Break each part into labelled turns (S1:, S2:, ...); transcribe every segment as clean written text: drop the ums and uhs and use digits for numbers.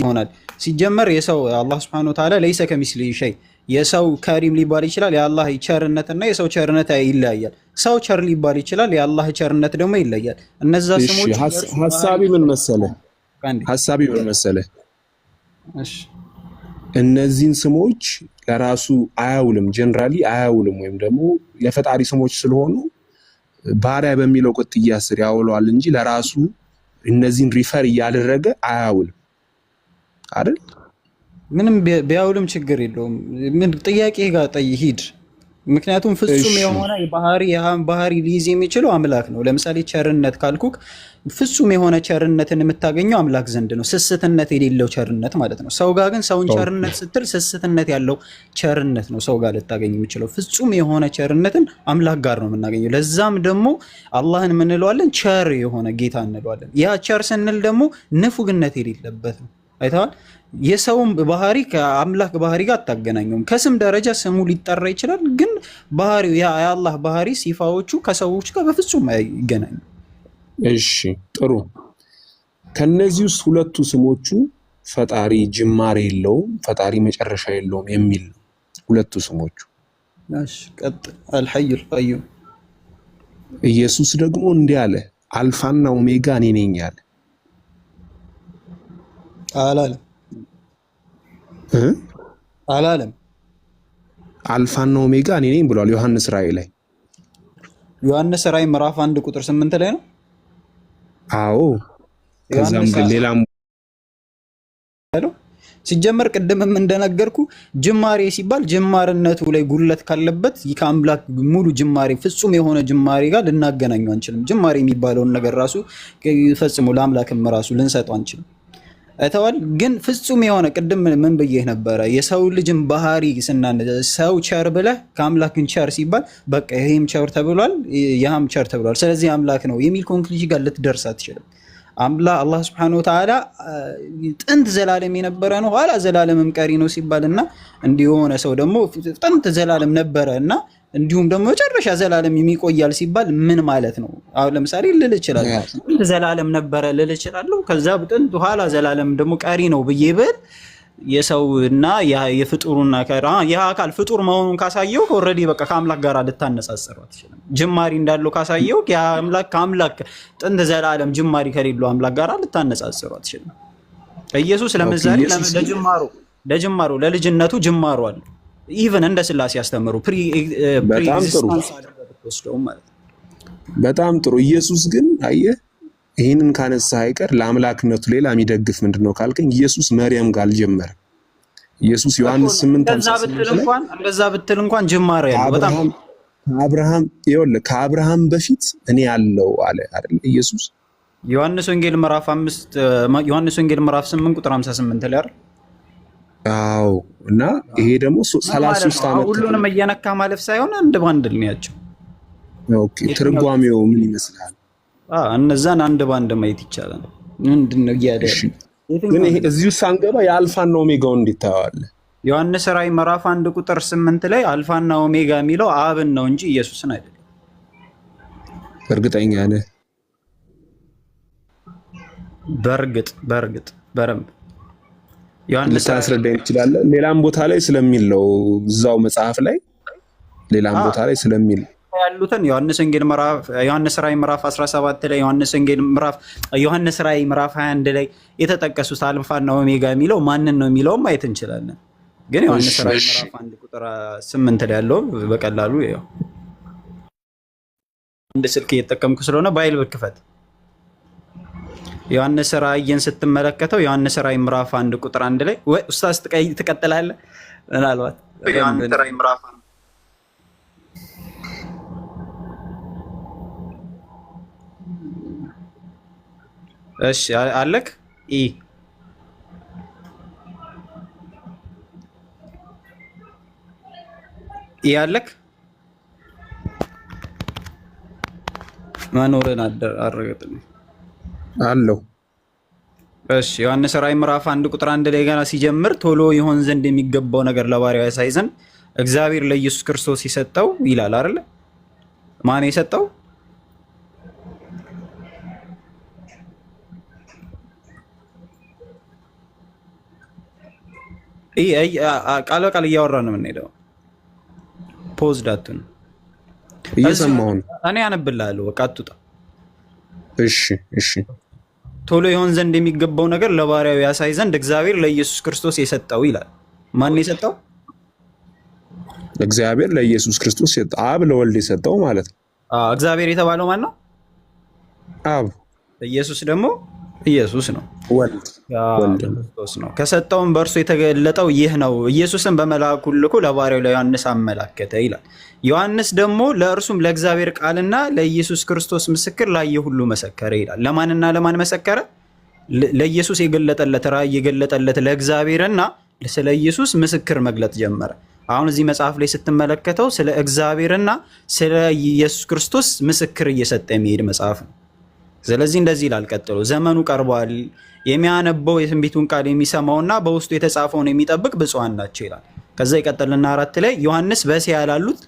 S1: ይሆናል። ሲጀመር የሰው አላህ Subhanahu Wa Ta'ala ለይሰ ከሚስሊ ሸይ የሰው ከሪም ሊባል ይችላል። የአላህ ቸርነትና የሰው ቸርነት ይለያያል። ሰው ቸር ሊባል ይችላል። የአላህ ቸርነት ደግሞ ይለያል። እነዛ ስሞች
S2: ሐሳቢ ምን መሰለ
S1: እሺ
S2: እነዚህን ስሞች ለራሱ አያውልም፣ ጀነራሊ አያውልም። ወይም ደግሞ የፈጣሪ ስሞች ስለሆኑ ባሪያ በሚለው ቅጥያ ስር ያውለዋል እንጂ ለራሱ እነዚህን ሪፈር እያደረገ አያውልም አይደል?
S1: ምንም ቢያውልም ችግር የለውም። ምን ጥያቄ ጋር ሂድ። ምክንያቱም ፍጹም የሆነ ባህሪ ሊይዝ የሚችለው አምላክ ነው። ለምሳሌ ቸርነት ካልኩክ ፍጹም የሆነ ቸርነትን የምታገኘው አምላክ ዘንድ ነው። ስስትነት የሌለው ቸርነት ማለት ነው። ሰው ጋር ግን ሰውን ቸርነት ስትል ስስትነት ያለው ቸርነት ነው ሰው ጋር ልታገኝ የሚችለው። ፍጹም የሆነ ቸርነትን አምላክ ጋር ነው የምናገኘው። ለዛም ደግሞ አላህን የምንለዋለን ቸር የሆነ ጌታ እንለዋለን። ያ ቸር ስንል ደግሞ ንፉግነት የሌለበት ነው። አይተዋል። የሰውም ባህሪ ከአምላክ ባህሪ ጋር አታገናኘውም። ከስም ደረጃ ስሙ ሊጠራ ይችላል፣ ግን ባህሪው የአላህ ባህሪ ሲፋዎቹ ከሰዎች ጋር በፍጹም አይገናኙም።
S2: እሺ ጥሩ። ከነዚህ ውስጥ ሁለቱ ስሞቹ ፈጣሪ ጅማሬ የለውም፣ ፈጣሪ መጨረሻ የለውም የሚል ነው ሁለቱ ስሞቹ።
S1: እሺ ቀጥ አልሐዩል ቀዩም።
S2: ኢየሱስ ደግሞ እንዲህ አለ፣ አልፋና ኦሜጋ እኔ ነኝ አለ።
S1: አላለም።
S2: አልፋና ኦሜጋ እኔ ነኝ ብሏል ዮሐንስ ራእይ ላይ።
S1: ዮሐንስ ራእይ ምዕራፍ 1 ቁጥር 8 ላይ ነው።
S2: አዎ ከዛም ሌላም
S1: ሲጀመር ቅድምም እንደነገርኩ ጅማሬ ሲባል ጅማርነቱ ላይ ጉድለት ካለበት ከአምላክ ሙሉ ጅማሬ ፍጹም የሆነ ጅማሬ ጋር ልናገናኘው አንችልም። ጅማሬ የሚባለውን ነገር ራሱ ፈጽሞ ለአምላክም ራሱ ልንሰጠው አንችልም። አይተዋል። ግን ፍጹም የሆነ ቅድም ምን ብዬህ ነበረ? የሰው ልጅን ባህሪ ሰው ቸር ብለህ ከአምላክን ቸር ሲባል በቃ ይሄም ቸር ተብሏል፣ ያም ቸር ተብሏል፣ ስለዚህ አምላክ ነው የሚል ኮንክሉዥን ጋር ልትደርስ አትችልም። አላህ Subhanahu Wa Ta'ala ጥንት ዘላለም የነበረ ነው፣ ኋላ ዘላለምም ቀሪ ነው ሲባልና እንዲሆነ ሰው ደግሞ ጥንት ዘላለም ነበረ እና እንዲሁም ደግሞ መጨረሻ ዘላለም የሚቆያል ሲባል ምን ማለት ነው? አሁን ለምሳሌ ልል እችላለሁ ጥንት ዘላለም ነበረ ልል እችላለሁ። ከዛ ጥንት ኋላ ዘላለም ደግሞ ቀሪ ነው ብዬ ብል የሰውና የፍጡሩና የአካል ፍጡር መሆኑን ካሳየው ኦልሬዲ በቃ ከአምላክ ጋር ልታነጻጽረው አትችልም። ጅማሪ እንዳለው ካሳየው ከአምላክ ጥንት ዘላለም ጅማሪ ከሌለው አምላክ ጋር ልታነጻጽረው አትችልም። ኢየሱስ ለምሳሌ ለጅማሮ ለልጅነቱ ጅማሮ አለ። ኢቭን እንደ ስላሴ ያስተምሩ ፕሪ-ኤግዚስተንስ አድርገው ማለት ነው።
S2: በጣም ጥሩ። ኢየሱስ ግን አየህ ይህንን ካነሳ አይቀር ለአምላክነቱ ሌላ የሚደግፍ ምንድነው ካልከኝ ኢየሱስ መርየም ጋር አልጀመረም። ኢየሱስ ዮሐንስ 8:58
S1: እንደዛ ብትል እንኳን ጅማሬ ያለው በጣም
S2: ከአብርሃም በፊት እኔ ያለው አለ አይደል ኢየሱስ።
S1: ዮሐንስ ወንጌል ምዕራፍ 8 ቁጥር 58 ላይ አይደል?
S2: አዎ። እና ይሄ ደግሞ 33 ዓመት
S1: ሁሉንም እየነካ ማለፍ ሳይሆን አንድ ባንድ ልንያቸው።
S2: ኦኬ ትርጓሜው ምን ይመስላል?
S1: እነዛን አንድ ባንድ ማየት ይቻላል። ምንድነው ያደረ
S2: ግን ይሄ እዚሁ ሳንገባ የአልፋና ኦሜጋውን እንዲታዋለ
S1: ዮሐንስ ራእይ ምዕራፍ 1 ቁጥር 8 ላይ አልፋና ኦሜጋ የሚለው አብን ነው እንጂ ኢየሱስን አይደለም።
S2: እርግጠኛ ነህ?
S1: በርግጥ በረም ዮሐንስ
S2: ታስረዳኝ ይችላል። ሌላም ቦታ ላይ ስለሚል ነው እዛው መጽሐፍ ላይ ሌላም ቦታ ላይ ስለሚል
S1: ያሉትን ዮሐንስ ራእይ ምዕራፍ 17 ላይ ዮሐንስ ራእይ ምዕራፍ 21 ላይ የተጠቀሱት አልፋና ኦሜጋ የሚለው ማንን ነው የሚለው ማየት እንችላለን። ግን ዮሐንስ ራእይ ምዕራፍ 1 ቁጥር 8 ላይ ያለው በቀላሉ ያው እንደ ስልክ እየተጠቀምኩ ስለሆነ ባይል ብክፈት ዮሐንስ ራእይን ስትመለከተው ዮሐንስ ራእይ ምዕራፍ 1 ቁጥር 1 ላይ ወይ ኡስታዝ ትቀጥላለህ? ምናልባት ዮሐንስ ራእይ ምዕራፍ እሺ አለክ ያለክ ማኖርን አረጋግጥልኝ
S2: አለው።
S1: እሺ ዮሐንስ ራእይ ምዕራፍ 1 ቁጥር 1 ላይ ገና ሲጀምር ቶሎ ይሆን ዘንድ የሚገባው ነገር ለባሪያው ያሳይ ዘንድ እግዚአብሔር ለኢየሱስ ክርስቶስ ይሰጠው ይላል አይደል? ማን የሰጠው? ቃል በቃል እያወራን ነው የምንሄደው። ፖዝ ዳቱን
S2: እየሰማሁ ነው።
S1: እኔ አነብልሃለሁ። በቃ አትውጣ።
S2: እሺ።
S1: ቶሎ ይሆን ዘንድ የሚገባው ነገር ለባሪያው ያሳይ ዘንድ እግዚአብሔር ለኢየሱስ ክርስቶስ የሰጠው ይላል። ማን የሰጠው?
S2: እግዚአብሔር ለኢየሱስ ክርስቶስ የሰጠው፣ አብ ለወልድ የሰጠው ማለት ነው።
S1: እግዚአብሔር የተባለው ማን ነው?
S2: አብ።
S1: ኢየሱስ ደግሞ ኢየሱስ ነው፣
S2: ወልድ
S1: ክርስቶስ ነው። ከሰጠውም በእርሱ የተገለጠው ይህ ነው። ኢየሱስን በመልአኩ ልኮ ለባሪያው ለዮሐንስ አመላከተ ይላል። ዮሐንስ ደግሞ ለእርሱም ለእግዚአብሔር ቃልና ለኢየሱስ ክርስቶስ ምስክር ላየ ሁሉ መሰከረ ይላል። ለማንና ለማን መሰከረ? ለኢየሱስ የገለጠለት ራእይ የገለጠለት ለእግዚአብሔርና ስለ ኢየሱስ ምስክር መግለጥ ጀመረ። አሁን እዚህ መጽሐፍ ላይ ስትመለከተው ስለ እግዚአብሔርና ስለ ኢየሱስ ክርስቶስ ምስክር እየሰጠ የሚሄድ መጽሐፍ ነው። ስለዚህ እንደዚህ ይላል ቀጥሎ፣ ዘመኑ ቀርቧል፣ የሚያነበው የትንቢቱን ቃል የሚሰማውና በውስጡ የተጻፈውን የሚጠብቅ ብፁዓን ናቸው ይላል። ከዛ ይቀጥልና 4 ላይ ዮሐንስ በእስያ ላሉት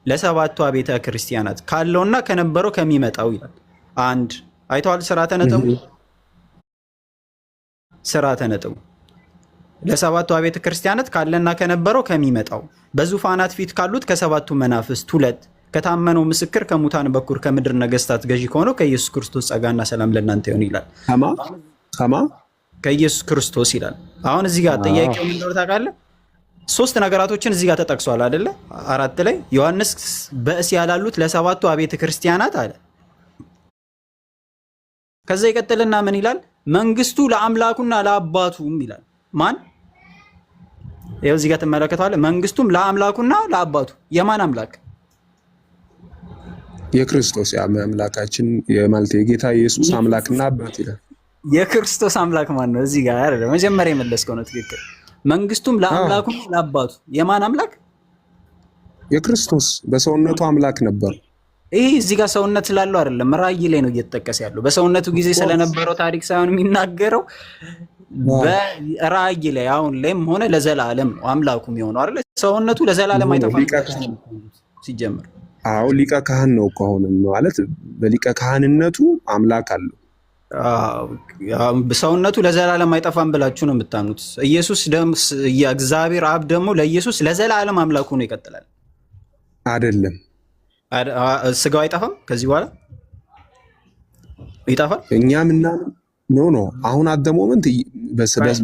S1: ለሰባቱ ቤተ ክርስቲያናት ካለውና ከነበረው ከሚመጣው ይላል። አንድ አይተዋል። ስርዓተ ነጥቡ ለሰባቱ ቤተ ክርስቲያናት ካለና ከነበረው ከሚመጣው በዙፋናት ፊት ካሉት ከሰባቱ መናፍስት 2 ከታመነው ምስክር ከሙታን በኩር ከምድር ነገስታት ገዢ ከሆነው ከኢየሱስ ክርስቶስ ጸጋና ሰላም ለእናንተ ይሁን ይላል። ከኢየሱስ ክርስቶስ ይላል። አሁን እዚህ ጋር ጥያቄው ምን እንደሆነ ታውቃለህ? 3 ነገራቶችን እዚህ ጋር ተጠቅሷል አይደለ? 4 ላይ ዮሐንስ በእስያ ላሉት ለሰባቱ አብያተ ክርስቲያናት አለ። ከዛ ይቀጥልና ምን ይላል? መንግስቱ ለአምላኩና ለአባቱም ይላል። ማን? ይኸው እዚህ ጋር ትመለከተዋለህ። መንግስቱም ለአምላኩና ለአባቱ። የማን አምላክ?
S2: የክርስቶስ አምላካችን የማለቴ የጌታ ኢየሱስ አምላክና አባት ይላል።
S1: የክርስቶስ አምላክ ማን ነው? እዚህ ጋር አይደለ? መጀመሪያ የመለስከው ነው ትክክል። መንግስቱም ለአምላኩና ለአባቱ። የማን አምላክ?
S2: የክርስቶስ በሰውነቱ አምላክ ነበር።
S1: ይህ እዚህ ጋር ሰውነት ስላለው አይደለም፣ ራእይ ላይ ነው እየተጠቀሰ ያለው። በሰውነቱ ጊዜ ስለነበረው ታሪክ ሳይሆን የሚናገረው በራእይ ላይ አሁን ላይም ሆነ ለዘላለም ነው አምላኩ የሚሆነው አይደለ? ሰውነቱ ለዘላለም አይጠፋም ሲጀምር።
S2: አዎ ሊቀ ካህን ነው እኮ አሁን ማለት በሊቀ ካህንነቱ አምላክ አለው።
S1: ሰውነቱ ለዘላለም አይጠፋም ብላችሁ ነው የምታምኑት። ኢየሱስ እግዚአብሔር አብ ደግሞ ለኢየሱስ ለዘላለም አምላኩ ነው ይቀጥላል
S2: አይደለም?
S1: ስጋው አይጠፋም ከዚህ በኋላ ይጠፋል።
S2: እኛ ምናምን ኖ አሁን አደ ሞመንት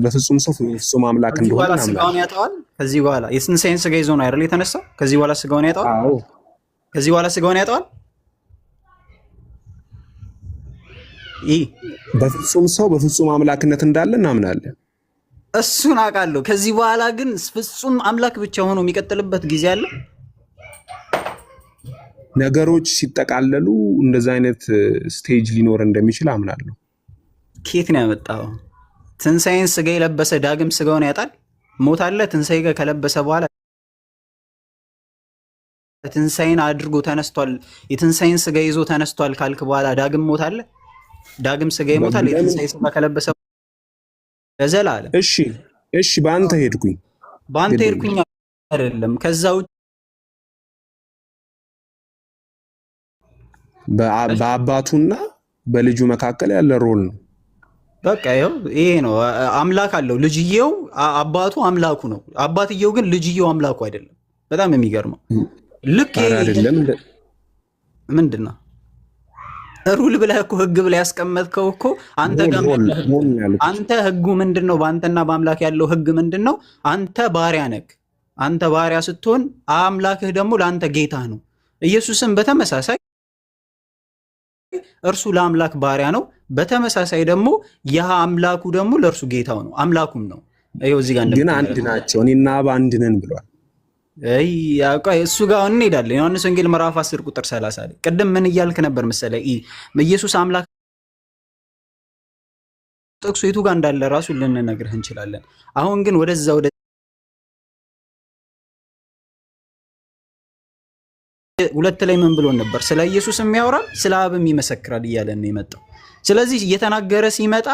S2: በፍጹም ሰው ፍጹም አምላክ እንደሆነ
S1: ስጋውን ያጠዋል። ከዚህ በኋላ የትንሣኤን ስጋ ይዞ ነው አይደል የተነሳው? ከዚህ በኋላ ስጋውን ያጠዋል። አዎ ከዚህ በኋላ ስጋውን ያጠዋል።
S2: በፍጹም ሰው በፍጹም አምላክነት እንዳለ እናምናለን።
S1: እሱን አውቃለሁ። ከዚህ በኋላ ግን ፍጹም አምላክ ብቻ ሆኖ የሚቀጥልበት ጊዜ አለ።
S2: ነገሮች ሲጠቃለሉ እንደዛ አይነት ስቴጅ ሊኖር እንደሚችል አምናለሁ።
S1: ኬት ነው ያመጣው? ትንሣኤን ስጋ የለበሰ ዳግም ስጋውን ያጣል። ሞት አለ። ትንሣኤ ከለበሰ በኋላ ትንሣኤን አድርጎ ተነስቷል፣ የትንሣኤን ስጋ ይዞ ተነስቷል ካልክ በኋላ ዳግም ሞት አለ። ዳግም ስጋ ይሞታል የትንሣኤ ስጋ ከለበሰ ለዘላለም።
S2: እሺ በአንተ ሄድኩኝ
S1: አይደለም። ከዛ ውጭ
S2: በአባቱና በልጁ መካከል ያለ ሮል ነው።
S1: በቃ ይሄ ነው። አምላክ አለው ልጅየው፣ አባቱ አምላኩ ነው። አባትየው ግን ልጅየው አምላኩ አይደለም። በጣም የሚገርመው ልክ
S2: አይደለም።
S1: ምንድን ነው ሩል ብለህ እኮ ህግ ብለህ ያስቀመጥከው እኮ አንተ ጋር አንተ ህጉ ምንድን ነው? በአንተና በአምላክ ያለው ህግ ምንድን ነው? አንተ ባሪያ ነህ። አንተ ባሪያ ስትሆን አምላክህ ደግሞ ለአንተ ጌታ ነው። ኢየሱስም በተመሳሳይ እርሱ ለአምላክ ባሪያ ነው። በተመሳሳይ ደግሞ ያ አምላኩ ደግሞ ለእርሱ ጌታው ነው፣ አምላኩም ነው። ይኸው እዚህ ጋር
S2: ግን አንድ ናቸው። እኔና አብ አንድ ነን ብሏል።
S1: እሱ ጋር እንሄዳለን። ዮሐንስ ወንጌል ምዕራፍ 10 ቁጥር 30 ላይ ቅድም ምን እያልክ ነበር መሰለህ? ኢየሱስ አምላክ ጥቅሱ የቱ ጋር እንዳለ ራሱ ልንነግርህ እንችላለን። አሁን ግን ወደዛ ወደ ሁለት ላይ ምን ብሎ ነበር? ስለ ኢየሱስም ያወራል ስለ አብም ይመሰክራል እያለን ነው የመጣው። ስለዚህ እየተናገረ ሲመጣ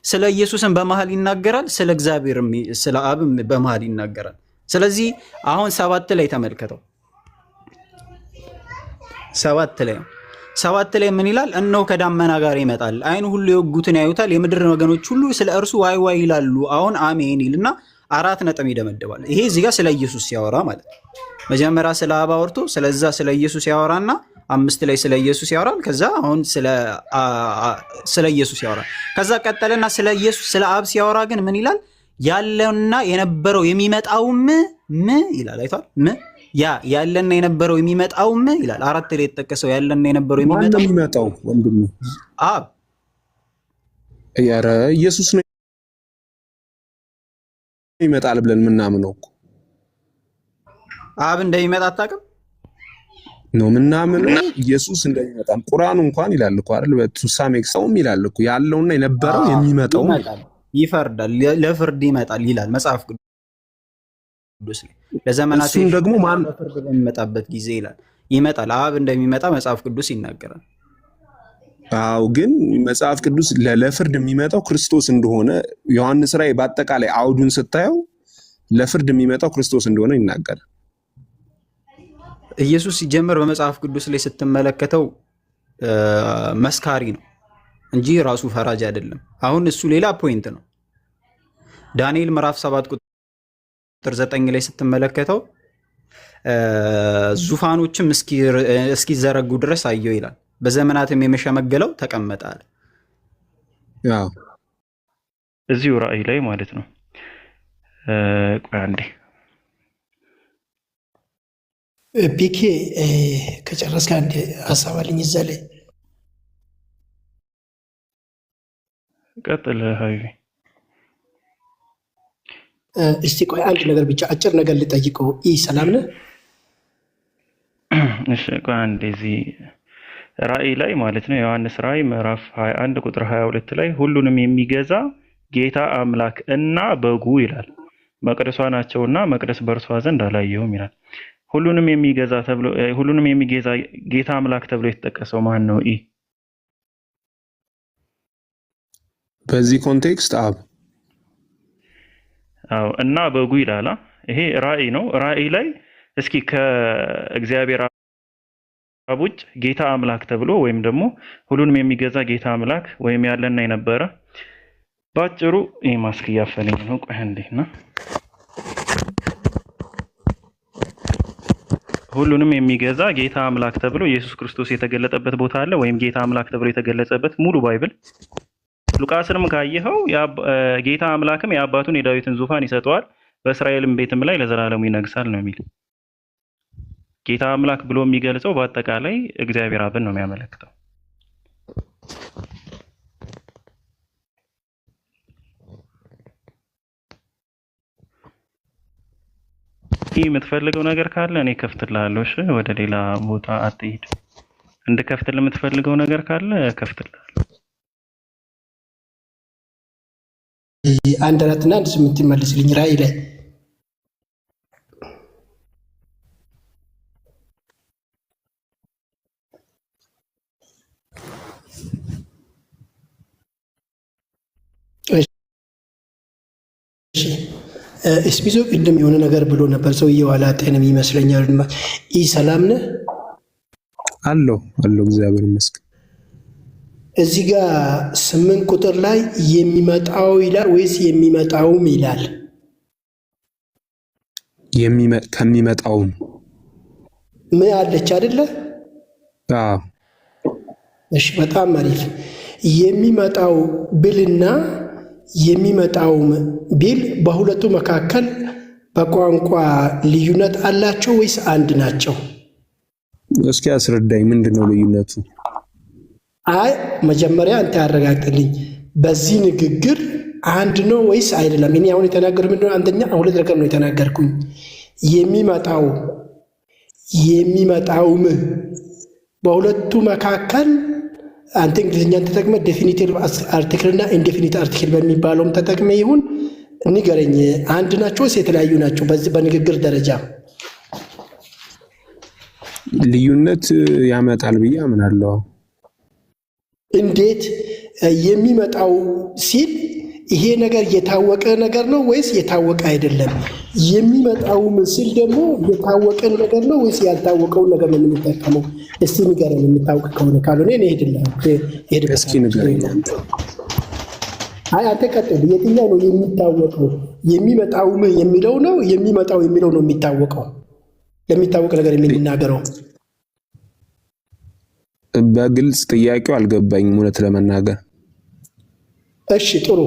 S1: ስለ ኢየሱስም በመሃል ይናገራል፣ ስለ እግዚአብሔርም ስለ አብም በመሃል ይናገራል። ስለዚህ አሁን 7 ላይ ተመልከተው። 7 ላይ ምን ይላል? እነሆ ከዳመና ጋር ይመጣል፣ ዓይን ሁሉ የወጉትን ያዩታል፣ የምድር ወገኖች ሁሉ ስለ እርሱ ዋይ ዋይ ይላሉ። አሁን አሜን ይልና 4 ነጥብ ይደመድባል። ይሄ እዚህ ጋር ስለ ኢየሱስ ሲያወራ ማለት ነው። መጀመሪያ ስለ አብ አውርቶ ስለዛ ስለ ኢየሱስ ያወራና 5 ላይ ስለ ኢየሱስ ያወራል። ከዛ አሁን ስለ ኢየሱስ ያወራል። ከዛ ቀጠለና ስለ ኢየሱስ ስለ አብ ሲያወራ ግን ምን ይላል? ያለውና የነበረው የሚመጣውም ይላል። አይቷል ያለና የነበረው የሚመጣውም ይላል። 4 ላይ የተጠቀሰው ያለና የነበረው
S2: የሚመጣው ወንድም
S1: አብ
S2: ያረ ኢየሱስ ነው ይመጣል ብለን ምናምነው እኮ
S1: አብ እንደሚመጣ አታውቅም
S2: ነው ምናምነው። ኢየሱስ እንደሚመጣ ቁርአኑ እንኳን ይላል እኮ አይደል? በቱሳሜክሰውም ይላል እኮ ያለውና የነበረው የሚመጣው
S1: ይፈርዳል፣ ለፍርድ ይመጣል ይላል መጽሐፍ ቅዱስ ላይ። ለዘመናት
S2: እሱን ደግሞ ማን
S1: ፍርድ በሚመጣበት ጊዜ ይላል ይመጣል። አብ እንደሚመጣ መጽሐፍ ቅዱስ ይናገራል።
S2: አው ግን መጽሐፍ ቅዱስ ለፍርድ የሚመጣው ክርስቶስ እንደሆነ ዮሐንስ ራእይ በአጠቃላይ አውዱን ስታየው ለፍርድ የሚመጣው ክርስቶስ እንደሆነ ይናገራል።
S1: ኢየሱስ ሲጀመር በመጽሐፍ ቅዱስ ላይ ስትመለከተው መስካሪ ነው እንጂ ራሱ ፈራጅ አይደለም። አሁን እሱ ሌላ ፖይንት ነው። ዳንኤል ምዕራፍ 7 ቁጥር 9 ላይ ስትመለከተው ዙፋኖችም እስኪዘረጉ ድረስ አየው ይላል። በዘመናትም የመሸመገለው ተቀመጠ አለ።
S2: ያው
S3: እዚሁ ራእይ ላይ ማለት ነው። ቆይ አንዴ
S4: ፒኬ ከጨረስክ አንድ ሀሳብ አለኝ እዛ ላይ
S3: ቀጥል ሀይቪ።
S4: እስቲ ቆይ አንድ ነገር ብቻ አጭር ነገር ልጠይቀው። ሰላም ነህ?
S3: እሺ ቆይ አንዴ እዚህ ራእይ ላይ ማለት ነው ዮሐንስ ራእይ ምዕራፍ 21 ቁጥር 22 ላይ ሁሉንም የሚገዛ ጌታ አምላክ እና በጉ ይላል መቅደሷ ናቸውና መቅደስ በእርሷ ዘንድ አላየሁም ይላል። ሁሉንም የሚገዛ ጌታ አምላክ ተብሎ የተጠቀሰው ማን ነው?
S2: በዚህ ኮንቴክስት አብ
S3: አዎ እና በጉ ይላል። ይሄ ራእይ ነው። ራእይ ላይ እስኪ ከእግዚአብሔር አብ ውጭ ጌታ አምላክ ተብሎ ወይም ደግሞ ሁሉንም የሚገዛ ጌታ አምላክ ወይም ያለና የነበረ ባጭሩ ይሄ ማስክ እያፈለኝ ነው። ቆይ እንዴና ሁሉንም የሚገዛ ጌታ አምላክ ተብሎ ኢየሱስ ክርስቶስ የተገለጠበት ቦታ አለ ወይም ጌታ አምላክ ተብሎ የተገለጸበት ሙሉ ባይብል ሉቃስንም ካየኸው ጌታ አምላክም የአባቱን የዳዊትን ዙፋን ይሰጠዋል በእስራኤልም ቤትም ላይ ለዘላለሙ ይነግሳል ነው የሚል። ጌታ አምላክ ብሎ የሚገልጸው በአጠቃላይ እግዚአብሔር አብን ነው የሚያመለክተው። ይህ የምትፈልገው ነገር ካለ እኔ ከፍትልሃለሁ። እሺ ወደ ሌላ ቦታ አትሄድ። እንድከፍትልህ የምትፈልገው ነገር ካለ ከፍትልሃለሁ።
S4: 1:4 እና 1:8 ይመልስልኝ ራእይ ላይ እስፒዞ ቅድም የሆነ ነገር ብሎ ነበር። ሰውዬው አላጤንም ይመስለኛል። ሰላም ነህ?
S2: አለው እግዚአብሔር ይመስገን።
S4: እዚህ ጋር 8 ቁጥር ላይ የሚመጣው ይላል ወይስ የሚመጣውም ይላል? ከሚመጣውም ምን አለች አይደለ?
S2: አዎ።
S4: እሺ በጣም አሪፍ። የሚመጣው ብልና የሚመጣውም ቢል በሁለቱ መካከል በቋንቋ ልዩነት አላቸው ወይስ አንድ ናቸው?
S2: እስኪ አስረዳኝ፣ ምንድነው ልዩነቱ?
S4: አይ መጀመሪያ አንተ ያረጋግጥልኝ። በዚህ ንግግር አንድ ነው ወይስ አይደለም? እኔ አሁን የተናገርኩት ምንድነው? አንደኛ ሁለት ነገር ነው የተናገርኩኝ። የሚመጣውም በሁለቱ መካከል አንተ እንግሊዝኛን ተጠቅመህ ዴፊኒቲቭ አርቲክል እና ኢንዴፊኒት አርቲክል በሚባለውም ተጠቅመህ ይሁን ንገረኝ። አንድ ናቸው ወይስ የተለያዩ ናቸው? በዚህ በንግግር ደረጃ
S2: ልዩነት ያመጣል ብዬ አምናለሁ።
S4: እንዴት? የሚመጣው ሲል ይሄ ነገር የታወቀ ነገር ነው ወይስ የታወቀ አይደለም? የሚመጣው ምስል ደግሞ የታወቀ ነገር ነው ወይስ ያልታወቀውን ነገር ነው የምንጠቀመው? እስቲ ንገረን፣ የምታውቅ ከሆነ። ካልሆነ እኔ ሄድልህ።
S2: እስኪ ንገረኝ።
S4: አይ አንተ ቀጥል። የትኛው ነው የሚታወቀው? የሚመጣው የሚለው ነው የሚመጣው የሚለው ነው የሚታወቀው? ለሚታወቅ ነገር የሚናገረው
S2: በግልጽ ጥያቄው አልገባኝም እውነት ለመናገር።
S4: እሺ ጥሩ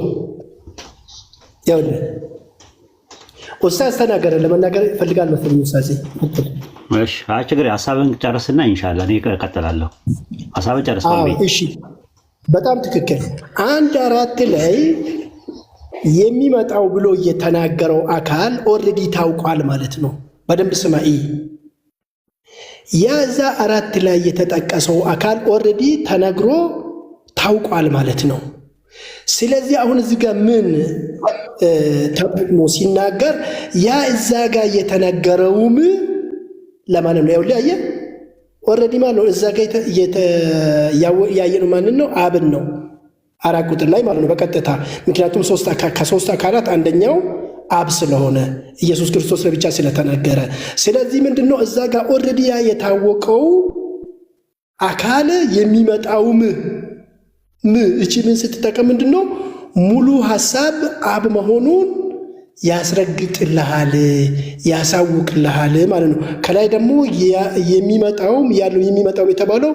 S4: ያው ኡስታዝ ተናገረ። ለመናገር ይፈልጋል መሰለኝ ኡስታዝ።
S5: እሺ ችግር ሐሳብን ጨርስና ኢንሻአላህ እኔ እቀጥላለሁ። ሐሳብን ጨርስ ማለት
S4: እሺ በጣም ትክክል። 1:4 ላይ የሚመጣው ብሎ የተናገረው አካል ኦልሬዲ ታውቋል ማለት ነው። በደንብ ስማይ። ያዛ 4 ላይ የተጠቀሰው አካል ኦልሬዲ ተነግሮ ታውቋል ማለት ነው። ስለዚህ አሁን እዚህ ጋር ምን ተጠቅሞ ሲናገር ያ እዛ ጋር የተነገረውም ለማንም ነው ያውልህ ኦልሬዲ ማለት ነው። እዛ ጋር ያየነው ማንን ነው? አብን ነው 4 ቁጥር ላይ ማለት ነው በቀጥታ ምክንያቱም ከሶስት አካላት አንደኛው አብ ስለሆነ ኢየሱስ ክርስቶስ ለብቻ ስለተናገረ። ስለዚህ ምንድነው እዛ ጋር ኦልሬዲ ያ የታወቀው አካል የሚመጣውም እቺ ምን ስትጠቀም ምንድነው ሙሉ ሐሳብ አብ መሆኑን ያስረግጥልሃል ያሳውቅልሃል ማለት ነው። ከላይ ደግሞ የሚመጣው የተባለው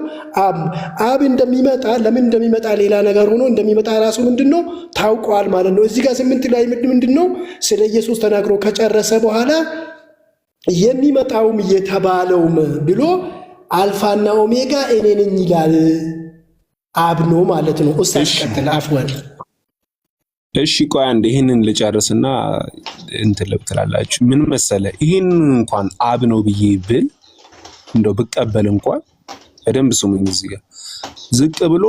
S4: አብ እንደሚመጣ ለምን እንደሚመጣ ሌላ ነገር ሆኖ እንደሚመጣ ራሱ ምንድነው ታውቋል ማለት ነው። እዚህ ጋር 8 ላይ ምንድነው ስለ ኢየሱስ ተናግሮ ከጨረሰ በኋላ የሚመጣውም የተባለውም ብሎ አልፋና ኦሜጋ እኔ ነኝ ይላል አብ ነው ማለት ነው። ኡስታዝ ቀጥል። አፍወን
S2: እሺ ቆይ አንዴ ይሄንን ልጨርስና እንትን ልብትላላችሁ። ምን መሰለ ይሄን እንኳን አብ ነው ብዬ ብል እንደው ብቀበል እንኳን በደንብ ስሙኝ። እዚህ ጋር ዝቅ ብሎ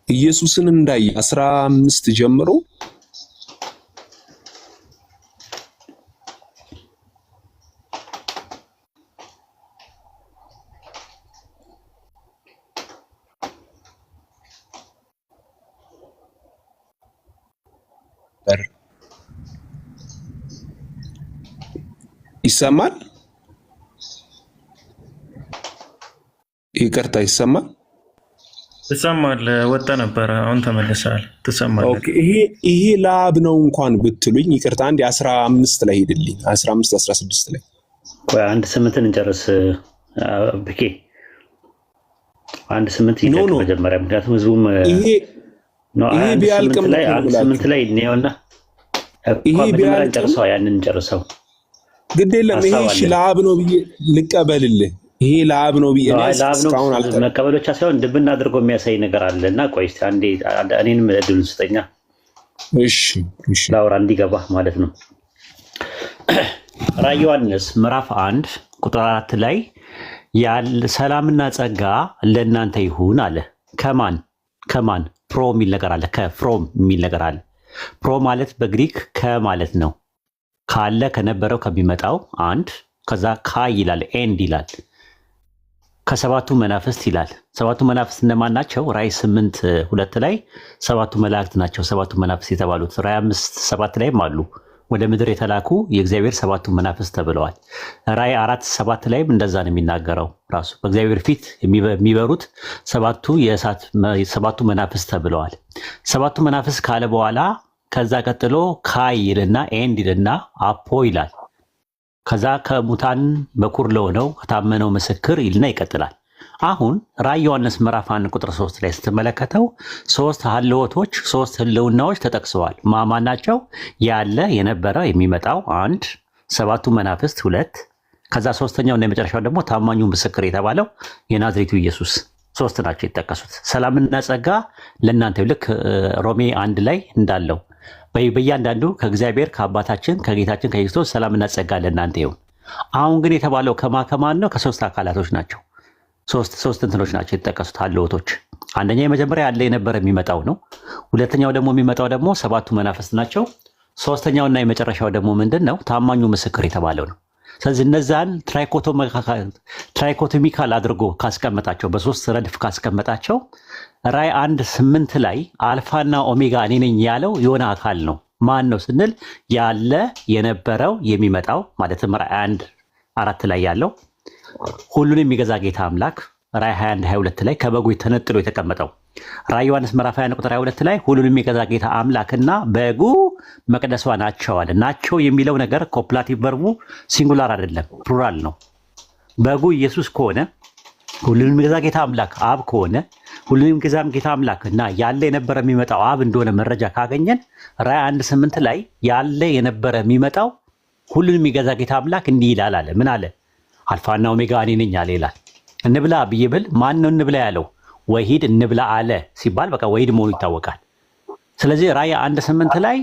S2: ኢየሱስን እንዳይ 15 ጀምሮ ይሰማል? ይቅርታ ይሰማል?
S3: ትሰማል? ወጣ ነበረ አሁን ተመልሰሃል። ትሰማል?
S2: ኦኬ ይሄ ለአብ ነው እንኳን ብትሉኝ ይቅርታ። አንዴ 15 ላይ ሄድልኝ 15 16 ላይ
S5: ቆይ 1:8 እንጨርስ ብኬ 1:8 ይደግ መጀመሪያ ምክንያቱም ህዝቡም
S2: ይሄ ቢያልቅም
S5: ላይ 1:8 ላይ ነውና ይሄ ቢያልቅም እንጨርሰው ያንን እንጨርሰው
S2: ግድ የለም። ይሄ እሺ ለአብ ነው ብዬ ልቀበልልህ። ይሄ ለአብ ነው ብዬ እስካሁን አልቀበልም።
S5: መቀበሎቻ ሳይሆን ድብና አድርጎ የሚያሳይ ነገር አለና ቆይ እስቲ አንዴ እኔንም እድሉን ስጠኛ። እሺ ላውራ እንዲገባ ማለት ነው። ራዕየ ዮሐንስ ምዕራፍ 1 ቁጥር 4 ላይ ሰላምና ጸጋ ለእናንተ ይሁን አለ። ከማን ፕሮ የሚል ነገር አለ። ከፍሮም የሚል ነገር አለ። ፕሮ ማለት በግሪክ ከማለት ነው። ካለ ከነበረው ከሚመጣው አንድ ከዛ ካይ ይላል ኤንድ ይላል። ከሰባቱ መናፍስት ይላል። ሰባቱ መናፍስት እነማን ናቸው? ራዕይ 8:2 ላይ ሰባቱ መላእክት ናቸው ሰባቱ መናፍስት የተባሉት። ራዕይ 5:7 ላይም አሉ ወደ ምድር የተላኩ የእግዚአብሔር ሰባቱ መናፍስት ተብለዋል። ራዕይ 4:7 ላይም እንደዛ ነው የሚናገረው። ራሱ በእግዚአብሔር ፊት የሚበሩት ሰባቱ መናፍስት ተብለዋል። ሰባቱ መናፍስት ካለ በኋላ ከዛ ቀጥሎ ካይ ይልና ኤንድ ይልና አፖ ይላል። ከዛ ከሙታን በኩር ለሆነው ከታመነው ምስክር ይልና ይቀጥላል። አሁን ራዕይ ዮሐንስ ምዕራፍ 1 ቁጥር 3 ላይ ስትመለከተው 3 ሀልዎቶች 3 ህልውናዎች ተጠቅሰዋል። ማማን ናቸው? ያለ የነበረ የሚመጣው 1 ሰባቱ መናፍስት 2 ከዛ ሶስተኛው እና የመጨረሻው ደግሞ ታማኙ ምስክር የተባለው የናዝሬቱ ኢየሱስ 3 ናቸው የተጠቀሱት። ሰላምና ጸጋ ለእናንተ ልክ ሮሜ 1 ላይ እንዳለው በእያንዳንዱ ከእግዚአብሔር ከአባታችን ከጌታችን ከክርስቶስ ሰላምና ጸጋ ለእናንተ ይሁን። አሁን ግን የተባለው ከማን ነው? ከ3 አካላቶች ናቸው። ሶስት እንትኖች ናቸው የተጠቀሱት ሀልዎቶች። አንደኛ የመጀመሪያ ያለ የነበረ የሚመጣው ነው። ሁለተኛው ደግሞ የሚመጣው ደግሞ ሰባቱ መናፍስት ናቸው። ሶስተኛውና የመጨረሻው ደግሞ ምንድን ነው? ታማኙ ምስክር የተባለው ነው። ስለዚህ እነዛን ትራይኮቶሚካል አድርጎ ካስቀመጣቸው በ3 ረድፍ ካስቀመጣቸው ራዕይ 1:8 ላይ አልፋና ኦሜጋ እኔ ነኝ ያለው የሆነ አካል ነው። ማን ነው ስንል ያለ የነበረው የሚመጣው ማለትም ራዕይ 1:4 ላይ ያለው ሁሉን የሚገዛ ጌታ አምላክ ራዕይ 21:22 ላይ ከበጉ ተነጥሎ የተቀመጠው ራዕየ ዮሐንስ ምዕራፍ 21 ቁጥር 22 ላይ ሁሉን የሚገዛ ጌታ አምላክና በጉ መቅደሷ ናቸው አለ። ናቸው የሚለው ነገር ኮፕላቲቭ ቨርቡ ሲንጉላር አይደለም፣ ፕሉራል ነው። በጉ ኢየሱስ ከሆነ ሁሉን የሚገዛ ጌታ አምላክ አብ ከሆነ ሁሉን የሚገዛ ጌታ አምላክ እና ያለ የነበረ የሚመጣው አብ እንደሆነ መረጃ ካገኘን ራዕይ 1:8 ላይ ያለ የነበረ የሚመጣው ሁሉን የሚገዛ ጌታ አምላክ እንዲህ ይላል አለ። ምን አለ? አልፋና ኦሜጋ እኔ ነኝ አለ ይላል። እንብላ ብዬ ብል ማን ነው እንብላ ያለው? ወሂድ እንብላ አለ ሲባል በቃ ወሂድ መሆኑ ይታወቃል። ስለዚህ ራዕይ 1:8 ላይ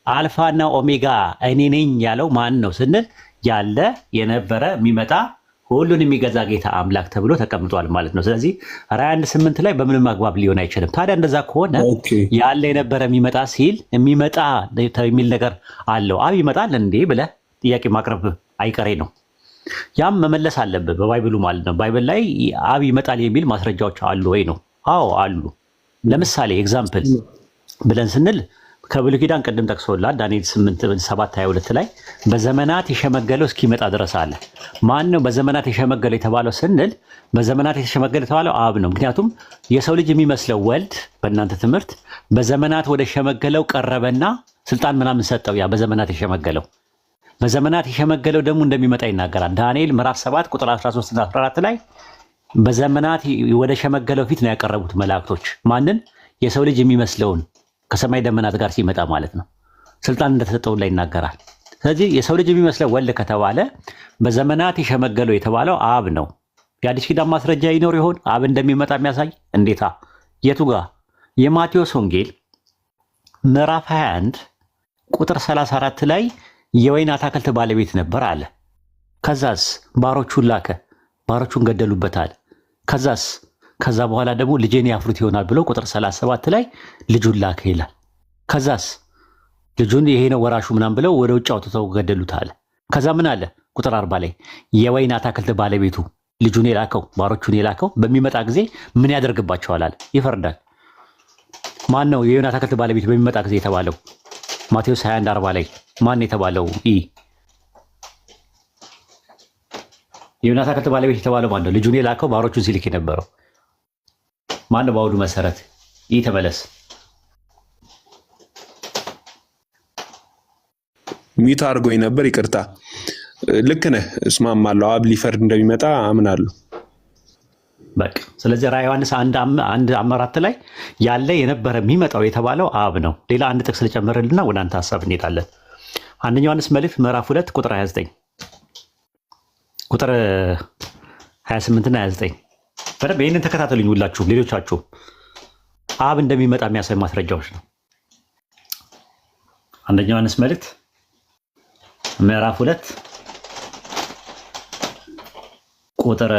S5: አልፋና ኦሜጋ እኔ ነኝ ያለው ማን ነው ስንል ያለ የነበረ የሚመጣ ሁሉን የሚገዛ ጌታ አምላክ ተብሎ ተቀምጧል ማለት ነው። ስለዚህ ራዕይ 1:8 ላይ በምንም አግባብ ሊሆን አይችልም። ታዲያ እንደዛ ከሆነ ያለ የነበረ የሚመጣ ሲል የሚመጣ የሚል ነገር አለው። አብ ይመጣል እንዴ ብለህ ጥያቄ ማቅረብ አይቀሬ ነው። ያም መመለስ አለብህ በባይብሉ ማለት ነው። ባይብል ላይ አብ ይመጣል የሚል ማስረጃዎች አሉ ወይ ነው? አዎ አሉ። ለምሳሌ ኤግዛምፕል ብለን ስንል ከብሉይ ኪዳን ቅድም ጠቅሶላል ዳንኤል 8:7-22 ላይ በዘመናት የሸመገለው እስኪመጣ ድረስ አለ። ማን ነው በዘመናት የሸመገለው የተባለው ስንል በዘመናት የተሸመገለው የተባለው አብ ነው። ምክንያቱም የሰው ልጅ የሚመስለው ወልድ በእናንተ ትምህርት በዘመናት ወደ ሸመገለው ቀረበና ስልጣን ምናምን ሰጠው። ያ በዘመናት የሸመገለው ደግሞ እንደሚመጣ ይናገራል። ዳንኤል ምዕራፍ 7 ቁጥር 13 እና 14 ላይ በዘመናት ወደ ሸመገለው ፊት ነው ያቀረቡት መላእክቶች ማንን? የሰው ልጅ የሚመስለውን ከሰማይ ደመናት ጋር ሲመጣ ማለት ነው። ስልጣን እንደተሰጠው ላይ ይናገራል። ስለዚህ የሰው ልጅ የሚመስለው ወልድ ከተባለ በዘመናት የሸመገለው የተባለው አብ ነው። የአዲስ ኪዳን ማስረጃ ይኖር ይሆን አብ እንደሚመጣ የሚያሳይ? እንዴታ! የቱ ጋር? የማቴዎስ ወንጌል ምዕራፍ 21 ቁጥር 34 ላይ የወይን አታክልት ባለቤት ነበር አለ። ከዛስ ባሮቹን ላከ፣ ባሮቹን ገደሉበታል። ከዛ በኋላ ደግሞ ልጄን ያፍሩት ይሆናል ብሎ ቁጥር 37 ላይ ልጁን ላከ ይላል። ከዛስ ልጁን ይሄ ነው ወራሹ ምናምን ብለው ወደ ውጭ አውጥተው ገደሉታል። ከዛ ምን አለ? ቁጥር 40 ላይ የወይን አታክልት ባለቤቱ ልጁን የላከው ባሮቹን የላከው በሚመጣ ጊዜ ምን ያደርግባቸዋል አለ? ይፈርዳል። ማን ነው የወይን አታክልት ባለቤት በሚመጣ ጊዜ የተባለው? ማቴዎስ 21:40 ላይ ማን የተባለው? የወይን አታክልት ባለቤት የተባለው ማን ነው? ልጁን የላከው ባሮቹን ሲልክ የነበረው ማን ነው? በአውዱ መሰረት ተመለስ።
S2: ሚት አድርጎኝ ነበር፣ ይቅርታ። ልክ ነህ፣ እስማማለሁ። አብ ሊፈርድ እንደሚመጣ አምናለሁ።
S5: በቃ ስለዚህ ራዕይ ዮሐንስ 1:4 ላይ ያለ የነበረ የሚመጣው የተባለው አብ ነው። ሌላ አንድ ጥቅስ ልጨምርልና ወደ አንተ ሀሳብ እንሄዳለን። አንደኛ ዮሐንስ መልእክት ምዕራፍ 2 ቁጥር 29 ቁጥር 28 እና 29 በደንብ ይህንን ተከታተሉኝ ሁላችሁም፣ ሌሎቻችሁም አብ እንደሚመጣ የሚያሳይ ማስረጃዎች ነው። አንደኛ ዮሐንስ መልእክት ምዕራፍ 2 ቁጥር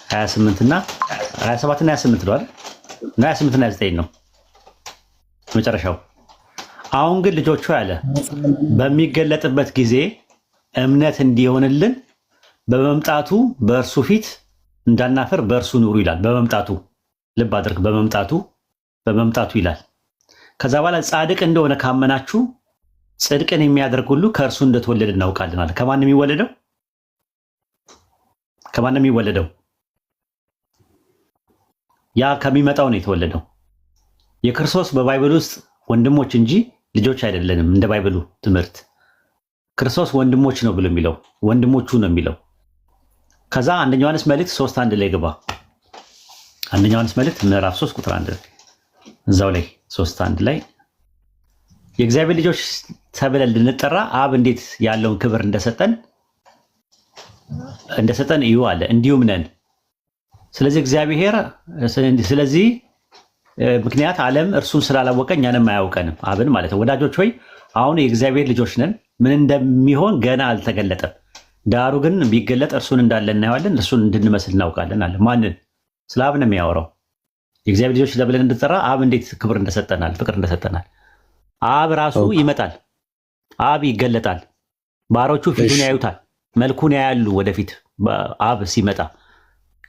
S5: 28 እና 27 እና 28 ነው አይደል? እና 28 እና 29 ነው መጨረሻው። አሁን ግን ልጆቹ ያለ በሚገለጥበት ጊዜ እምነት እንዲሆንልን በመምጣቱ በእርሱ ፊት እንዳናፈር በእርሱ ኑሩ ይላል። በመምጣቱ ልብ አድርግ፣ በመምጣቱ ይላል። ከዛ በኋላ ጻድቅ እንደሆነ ካመናችሁ ጽድቅን የሚያደርግ ሁሉ ከእርሱ እንደተወለደ እናውቃለን አለ። ከማን የሚወለደው? ከማን የሚወለደው? ያ ከሚመጣው ነው የተወለደው። የክርስቶስ በባይብል ውስጥ ወንድሞች እንጂ ልጆች አይደለንም። እንደ ባይብሉ ትምህርት ክርስቶስ ወንድሞች ነው ብሎ የሚለው ወንድሞቹ ነው የሚለው። ከዛ አንደኛ ዮሐንስ መልእክት 3:1 ላይ ግባ። አንደኛ ዮሐንስ መልእክት ምዕራፍ 3 ቁጥር 1 እዛው ላይ 3:1 ላይ የእግዚአብሔር ልጆች ተብለን ልንጠራ አብ እንዴት ያለውን ክብር እንደሰጠን እዩ አለ። እንዲሁም ነን። ስለዚህ ምክንያት ዓለም እርሱን ስላላወቀ እኛንም አያውቀንም፣ አብን ማለት ነው። ወዳጆች ሆይ አሁን የእግዚአብሔር ልጆች ነን። ምን እንደሚሆን ገና አልተገለጠም። ዳሩ ግን ቢገለጥ እርሱን እንዳለ እናየዋለን፣ እርሱን እንድንመስል እናውቃለን አለ። ማንን? ስለ አብ ነው የሚያወራው። የእግዚአብሔር ልጆች ተብለን እንድንጠራ አብ እንዴት ክብር እንደሰጠናል፣ ፍቅር እንደሰጠናል። አብ ራሱ ይመጣል፣ አብ ይገለጣል፣ ባሮቹ ፊቱን ያዩታል፣ መልኩን ያያሉ ወደፊት አብ ሲመጣ።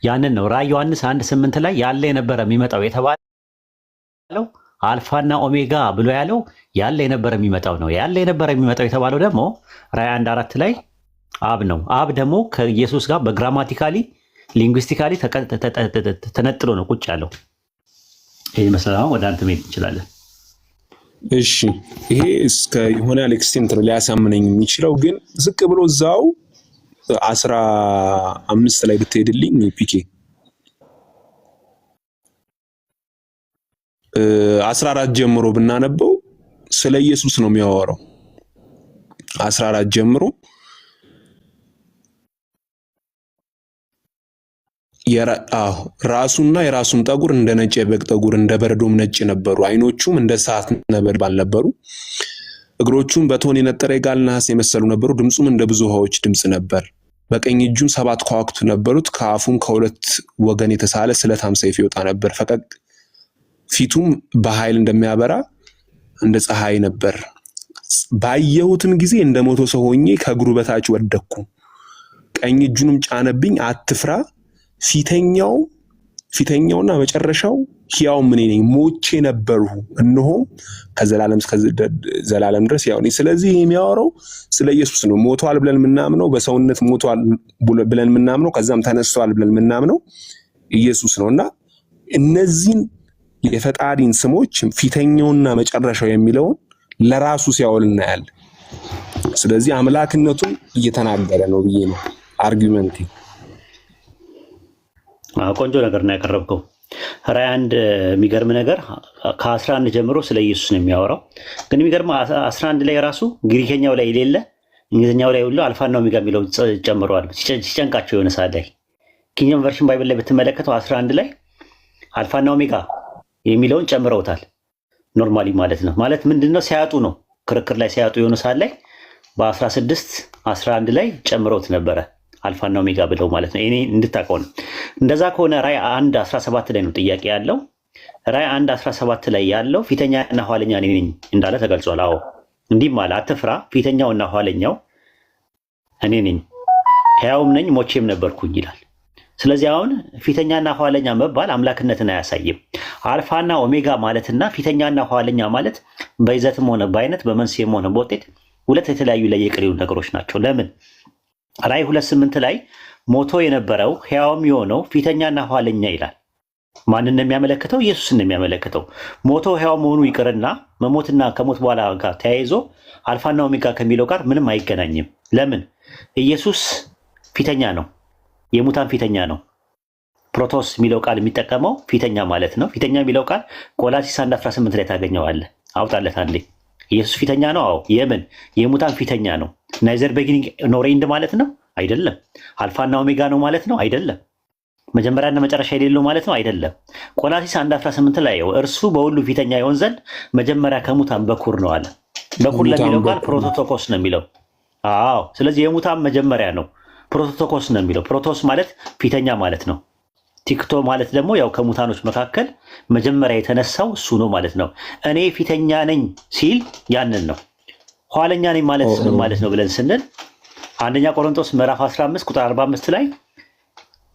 S5: ያንን ነው ራዕይ ዮሐንስ 1:8 ላይ ያለ የነበረ የሚመጣው የተባለው አልፋና ኦሜጋ ብሎ ያለው ያለ የነበረ የሚመጣው ነው። ያለ የነበረ የሚመጣው የተባለው ደግሞ ራዕይ 1:4 ላይ አብ ነው። አብ ደግሞ ከኢየሱስ ጋር በግራማቲካሊ ሊንጉስቲካሊ ተነጥሎ ነው ቁጭ ያለው። ይሄ መስላው ወደ አንተ መሄድ እንችላለን።
S2: እሺ ይሄ እስከ የሆነ ኤክስቴንት ነው ሊያሳምነኝ የሚችለው፣ ግን ዝቅ ብሎ እዛው 15 ላይ ብትሄድልኝ ፒኬ 14 ጀምሮ ብናነበው ስለ ኢየሱስ ነው የሚያወራው። 14 ጀምሮ ራሱና የራሱም ጠጉር እንደ ነጭ የበግ ጠጉር እንደ በረዶም ነጭ ነበሩ። አይኖቹም እንደ እሳት ነበልባል ነበሩ። እግሮቹም በእቶን የነጠረ የጋል ነሐስ የመሰሉ ነበሩ። ድምፁም እንደ ብዙ ውኃዎች ድምፅ ነበር። በቀኝ እጁም 7 ከዋክብት ነበሩት። ከአፉም ከሁለት ወገን የተሳለ ስለታም ሰይፍ ይወጣ ነበር። ፊቱም በኃይል እንደሚያበራ እንደ ፀሐይ ነበር። ባየሁትም ጊዜ እንደ ሞተ ሰው ሆኜ ከእግሩ በታች ወደቅኩ። ቀኝ እጁንም ጫነብኝ፣ አትፍራ፣ ፊተኛውና መጨረሻው ሕያው እኔ ነኝ። ሞቼ ነበርሁ፣ እነሆ ከዘላለም እስከ ዘላለም ድረስ ሕያው ነኝ። ስለዚህ የሚያወራው ስለ ኢየሱስ ነው። ሞቷል ብለን የምናምነው በሰውነት ሞቷል ብለን የምናምነው ከዛም ተነስቷል ብለን የምናምነው ኢየሱስ ነውና እነዚህን የፈጣሪን ስሞች ፊተኛውና መጨረሻው የሚለውን ለራሱ ሲያወል እናያለን። ስለዚህ አምላክነቱን እየተናገረ ነው ብዬ ነው አርጊውመንቴ።
S5: ቆንጆ ነገር ነው ያቀረብከው። ራዕይ 1 የሚገርም ነገር ከ11 ጀምሮ ስለ ኢየሱስ ነው የሚያወራው። ግን የሚገርም 11 ላይ ራሱ ግሪከኛው ላይ የሌለ እንግሊዝኛው ላይ ሁሉ አልፋና ኦሜጋ የሚለው ጨምረዋል። ሲጨንቃቸው የሆነ ሰዓት ላይ ኪንግደም ቨርሽን ባይብል ላይ ብትመለከተው 11 ላይ አልፋና ኦሜጋ የሚለውን ጨምረውታል። ኖርማሊ ማለት ነው። ማለት ምንድነው? ሲያጡ ነው፣ ክርክር ላይ ሲያጡ የሆነ ሰዓት ላይ በ16 11 ላይ ጨምረውት ነበረ አልፋና ኦሜጋ ብለው ማለት ነው። እኔ እንድታውቀው ነው። እንደዛ ከሆነ ራዕይ 1 17 ላይ ነው ጥያቄ ያለው። ራዕይ 1 17 ላይ ያለው ፊተኛና ኋለኛ እኔ ነኝ እንዳለ ተገልጿል። አዎ እንዲህ ማለት አትፍራ፣ ፊተኛውና ኋለኛው እኔ ነኝ፣ ሕያውም ነኝ ሞቼም ነበርኩኝ ይላል። ስለዚህ አሁን ፊተኛና ኋለኛ መባል አምላክነትን አያሳይም። አልፋና ኦሜጋ ማለትና ፊተኛና ኋለኛ ማለት በይዘትም ሆነ በአይነት በመንስኤም ሆነ በውጤት ሁለት የተለያዩ ለየቅል የሆኑ ነገሮች ናቸው። ለምን? ራዕይ 2:8 ላይ ሞቶ የነበረው ሕያውም የሆነው ፊተኛና ኋለኛ ይላል። ማንን ነው የሚያመለክተው? ኢየሱስን ነው የሚያመለክተው። ሞቶ ሕያው መሆኑ ይቅርና መሞትና ከሞት በኋላ ጋር ተያይዞ አልፋና ኦሜጋ ከሚለው ጋር ምንም አይገናኝም። ለምን? ኢየሱስ ፊተኛ ነው፣ የሙታን ፊተኛ ነው። ፕሮቶስ የሚለው ቃል የሚጠቀመው ፊተኛ ማለት ነው። ፊተኛ የሚለው ቃል ቆላሲስ 1:18 ላይ ታገኘዋለህ። አውጣለት አንዴ። ኢየሱስ ፊተኛ ነው። አዎ። የምን? የሙታን ፊተኛ ነው። ናይዘር ቢጊኒንግ ኖር ኤንድ ማለት ነው? አይደለም። አልፋና ኦሜጋ ነው ማለት ነው? አይደለም። መጀመሪያና መጨረሻ የሌለው ማለት ነው? አይደለም። ቆላሲስ 1:18 ላይ እርሱ በሁሉ ፊተኛ ይሆን ዘንድ መጀመሪያ ከሙታን በኩር ነው አለ። በኩር ለሚለው ቃል ፕሮቶቶኮስ ነው የሚለው። አዎ። ስለዚህ የሙታን መጀመሪያ ነው። ፕሮቶቶኮስ ነው የሚለው። ፕሮቶስ ማለት ፊተኛ ማለት ነው። ቲክቶ ማለት ደግሞ ያው ከሙታኖች መካከል መጀመሪያ የተነሳው እሱ ነው ማለት ነው። እኔ ፊተኛ ነኝ ሲል ያንን ነው። ኋለኛ ነኝ ማለት ምን ማለት ነው ብለን ስንል አንደኛ ቆሮንቶስ ምዕራፍ 15 ቁጥር 45 ላይ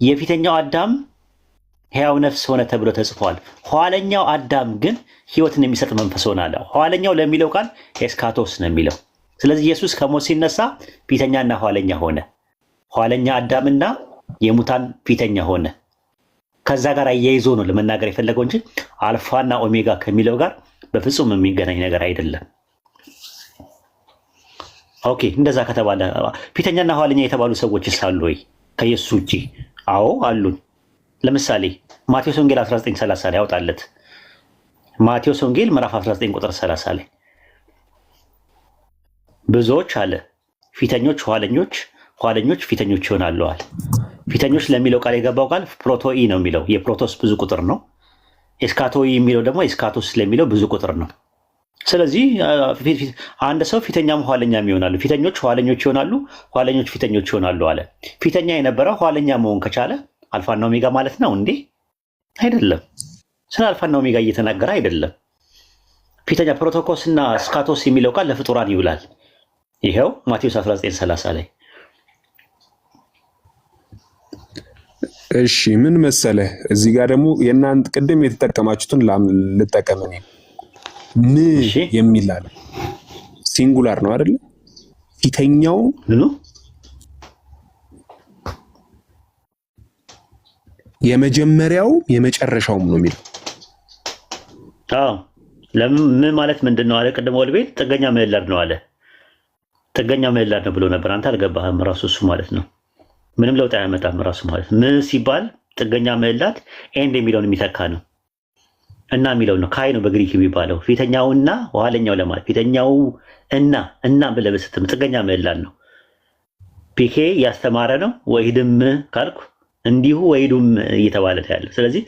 S5: የፊተኛው አዳም ሕያው ነፍስ ሆነ ተብሎ ተጽፏል። ኋለኛው አዳም ግን ሕይወትን የሚሰጥ መንፈስ ሆነ አለ። ኋለኛው ለሚለው ቃል ኤስካቶስ ነው የሚለው። ስለዚህ ኢየሱስ ከሞት ሲነሳ ፊተኛና ኋለኛ ሆነ። ኋለኛ አዳምና የሙታን ፊተኛ ሆነ። ከዛ ጋር አያይዞ ነው ለመናገር የፈለገው እንጂ አልፋና ኦሜጋ ከሚለው ጋር በፍጹም የሚገናኝ ነገር አይደለም። ኦኬ፣ እንደዛ ከተባለ ፊተኛና ኋለኛ የተባሉ ሰዎች አሉ ወይ ከኢየሱስ ውጪ? አዎ አሉን። ለምሳሌ ማቴዎስ ወንጌል 19:30 ላይ ያውጣለት። ማቴዎስ ወንጌል ምዕራፍ 19 ቁጥር 30 ላይ ብዙዎች አለ ፊተኞች ኋለኞች፣ ኋለኞች ፊተኞች ይሆናሉ አለ። ፊተኞች ለሚለው ቃል የገባው ቃል ፕሮቶኢ ነው የሚለው የፕሮቶስ ብዙ ቁጥር ነው። ኤስካቶኢ የሚለው ደግሞ ኤስካቶስ ለሚለው ብዙ ቁጥር ነው። ስለዚህ አንድ ሰው ፊተኛም ኋለኛም ይሆናሉ። ፊተኞች ኋለኞች ይሆናሉ፣ ኋለኞች ፊተኞች ይሆናሉ አለ። ፊተኛ የነበረው ኋለኛ መሆን ከቻለ አልፋና ኦሜጋ ማለት ነው እንዴ? አይደለም። ስለ አልፋና ኦሜጋ እየተናገረ አይደለም። ፊተኛ ፕሮቶኮስና ስካቶስ የሚለው ቃል ለፍጡራን ይውላል። ይሄው ማቴዎስ 19:30 ላይ።
S2: እሺ ምን መሰለህ፣ እዚህ ጋር ደግሞ የእናንተ ቅድም የተጠቀማችሁትን ልጠቀም እኔ የሚል አለ። ሲንጉላር ነው አይደል? ፊተኛው የመጀመሪያው የመጨረሻውም ነው የሚለው።
S5: አዎ ለምን ማለት ምንድነው አለ ቅድም ወልቤት ጥገኛ ምህላድ ነው አለ። ጥገኛ ምህላድ ነው ብሎ ነበር። አንተ አልገባህም። ራሱ እሱ ማለት ነው ምንም ለውጥ አያመጣም። ራሱ ማለት ምን ሲባል ጥገኛ ምህላድ ኤንድ የሚለውን የሚተካ ነው እና የሚለው ነው። ካይ ነው በግሪክ የሚባለው ፊተኛውና ኋለኛው ለማለት ፊተኛው እና ብለህ ስትም ጥገኛ ምህላድ ነው። ፒኬ ያስተማረ ነው ወይድም ካልኩ እንዲሁ ወይዱም እየተባለ ያለው። ስለዚህ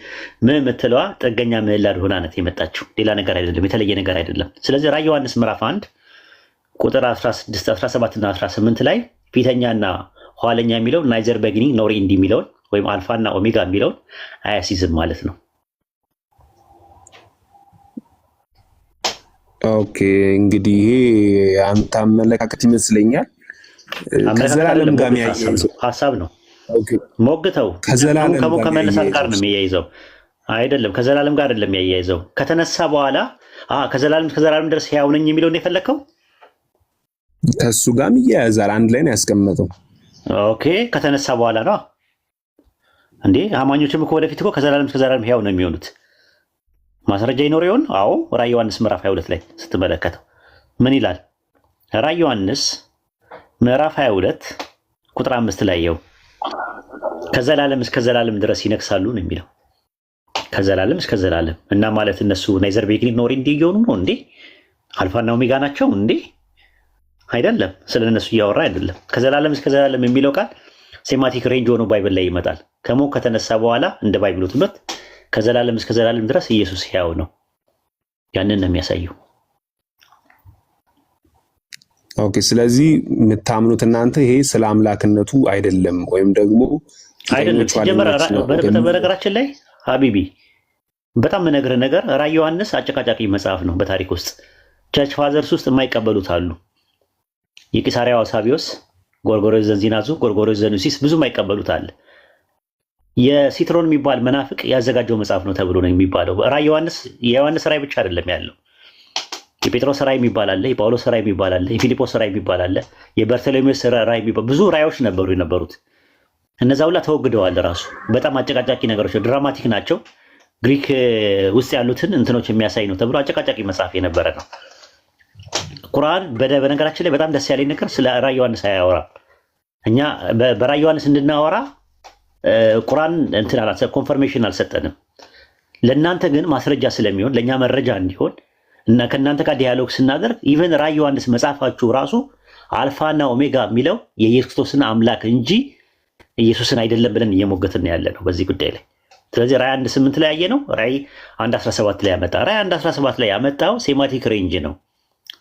S5: ምን የምትለዋ ጥገኛ ምህላድ ሆና ናት የመጣችው፣ ሌላ ነገር አይደለም፣ የተለየ ነገር አይደለም። ስለዚህ ራዕየ ዮሐንስ ምዕራፍ 1 ቁጥር 16፣ 17 እና 18 ላይ ፊተኛና ኋለኛ የሚለው ናይዘር በጊኒንግ ኖር ኢንድ የሚለውን ወይም አልፋና ኦሜጋ የሚለውን አያሲዝም ማለት ነው።
S2: ኦኬ እንግዲህ ይሄ አንተ አመለካከት ይመስለኛል ከዘላለም ጋር የሚያያይዘው
S5: ሀሳብ ነው። ሞግተው ከመነሳት ጋር ነው የሚያይዘው አይደለም፣ ከዘላለም ጋር አይደለም የሚያይዘው። ከተነሳ በኋላ ከዘላለም ድረስ ሕያው ነኝ የሚለውን የፈለከው
S2: ከሱ ጋርም ይያያዛል። አንድ ላይ ነው ያስቀመጠው።
S5: ኦኬ ከተነሳ በኋላ ነው እንዴ? አማኞችም እኮ ወደፊት እኮ ከዘላለም እስከ ዘላለም ሕያው ነው የሚሆኑት። ማስረጃ ይኖር ይሆን? አዎ ራዕየ ዮሐንስ ምዕራፍ 22 ላይ ስትመለከተው ምን ይላል? ራዕየ ዮሐንስ ምዕራፍ 22 ቁጥር 5 ላይ ያው ከዘላለም እስከ ዘላለም ድረስ ይነግሳሉ ነው የሚለው። ከዘላለም እስከ ዘላለም እና ማለት እነሱ ናይዘር ቤጊኒንግ ኖር ኢንድ እየሆኑ ነው እንዴ? አልፋና ኦሜጋ ናቸው እንዴ? አይደለም። ስለነሱ እያወራ አይደለም። ከዘላለም እስከ ዘላለም የሚለው ቃል ሴማቲክ ሬንጅ ሆኖ ባይብል ላይ ይመጣል። ከሞት ከተነሳ በኋላ እንደ ባይብሉ ትምህርት ከዘላለም እስከ ዘላለም ድረስ ኢየሱስ ሕያው ነው። ያንን ነው የሚያሳየው።
S2: ኦኬ ስለዚህ የምታምኑት እናንተ ይሄ ስለ አምላክነቱ አይደለም ወይም ደግሞ
S5: አይደለም። በነገራችን ላይ ሀቢቢ በጣም የምነግርህ ነገር ራዕየ ዮሐንስ አጨቃጫቂ መጽሐፍ ነው። በታሪክ ውስጥ ቸርች ፋዘርስ ውስጥ የማይቀበሉት አሉ። የቂሳሪያው አሳቢዮስ፣ ጎርጎርዮስ ዘንዚናዙ፣ ጎርጎርዮስ ዘኑሲስ ብዙ የማይቀበሉት አለ። የሲትሮን የሚባል መናፍቅ ያዘጋጀው መጽሐፍ ነው ተብሎ ነው የሚባለው። ራዕየ ዮሐንስ የዮሐንስ ራዕይ ብቻ አይደለም ያለው። የጴጥሮስ ራዕይ የሚባል አለ፣ የጳውሎስ ራዕይ የሚባል አለ፣ የፊልጶስ ራዕይ የሚባል አለ፣ የበርተሎሜዎስ ራዕይ የሚባል ብዙ ራዕዮች ነበሩ የነበሩት። እነዛ ሁላ ተወግደዋል። ራሱ በጣም አጨቃጫቂ ነገሮች ድራማቲክ ናቸው። ግሪክ ውስጥ ያሉትን እንትኖች የሚያሳይ ነው ተብሎ አጨቃጫቂ መጽሐፍ የነበረ ነው። ቁርአን በነገራችን ላይ በጣም ደስ ያለኝ ነገር ስለ ራዕየ ዮሐንስ አያወራም። እኛ በራዕየ ዮሐንስ እንድናወራ ቁርአን እንትን ኮንፈርሜሽን አልሰጠንም። ለእናንተ ግን ማስረጃ ስለሚሆን ለእኛ መረጃ እንዲሆን እና ከእናንተ ጋር ዲያሎግ ስናደርግ ኢቨን ራዕየ ዮሐንስ መጽሐፋችሁ ራሱ አልፋና ኦሜጋ የሚለው የኢየሱስ ክርስቶስን አምላክ እንጂ ኢየሱስን አይደለም ብለን እየሞገትን ያለ ነው በዚህ ጉዳይ ላይ። ስለዚህ ራዕይ 1:8 ላይ ያየ ነው። ራዕይ 1:17 ላይ ያመጣ ራዕይ 1:17 ላይ ያመጣው ሴማቲክ ሬንጅ ነው።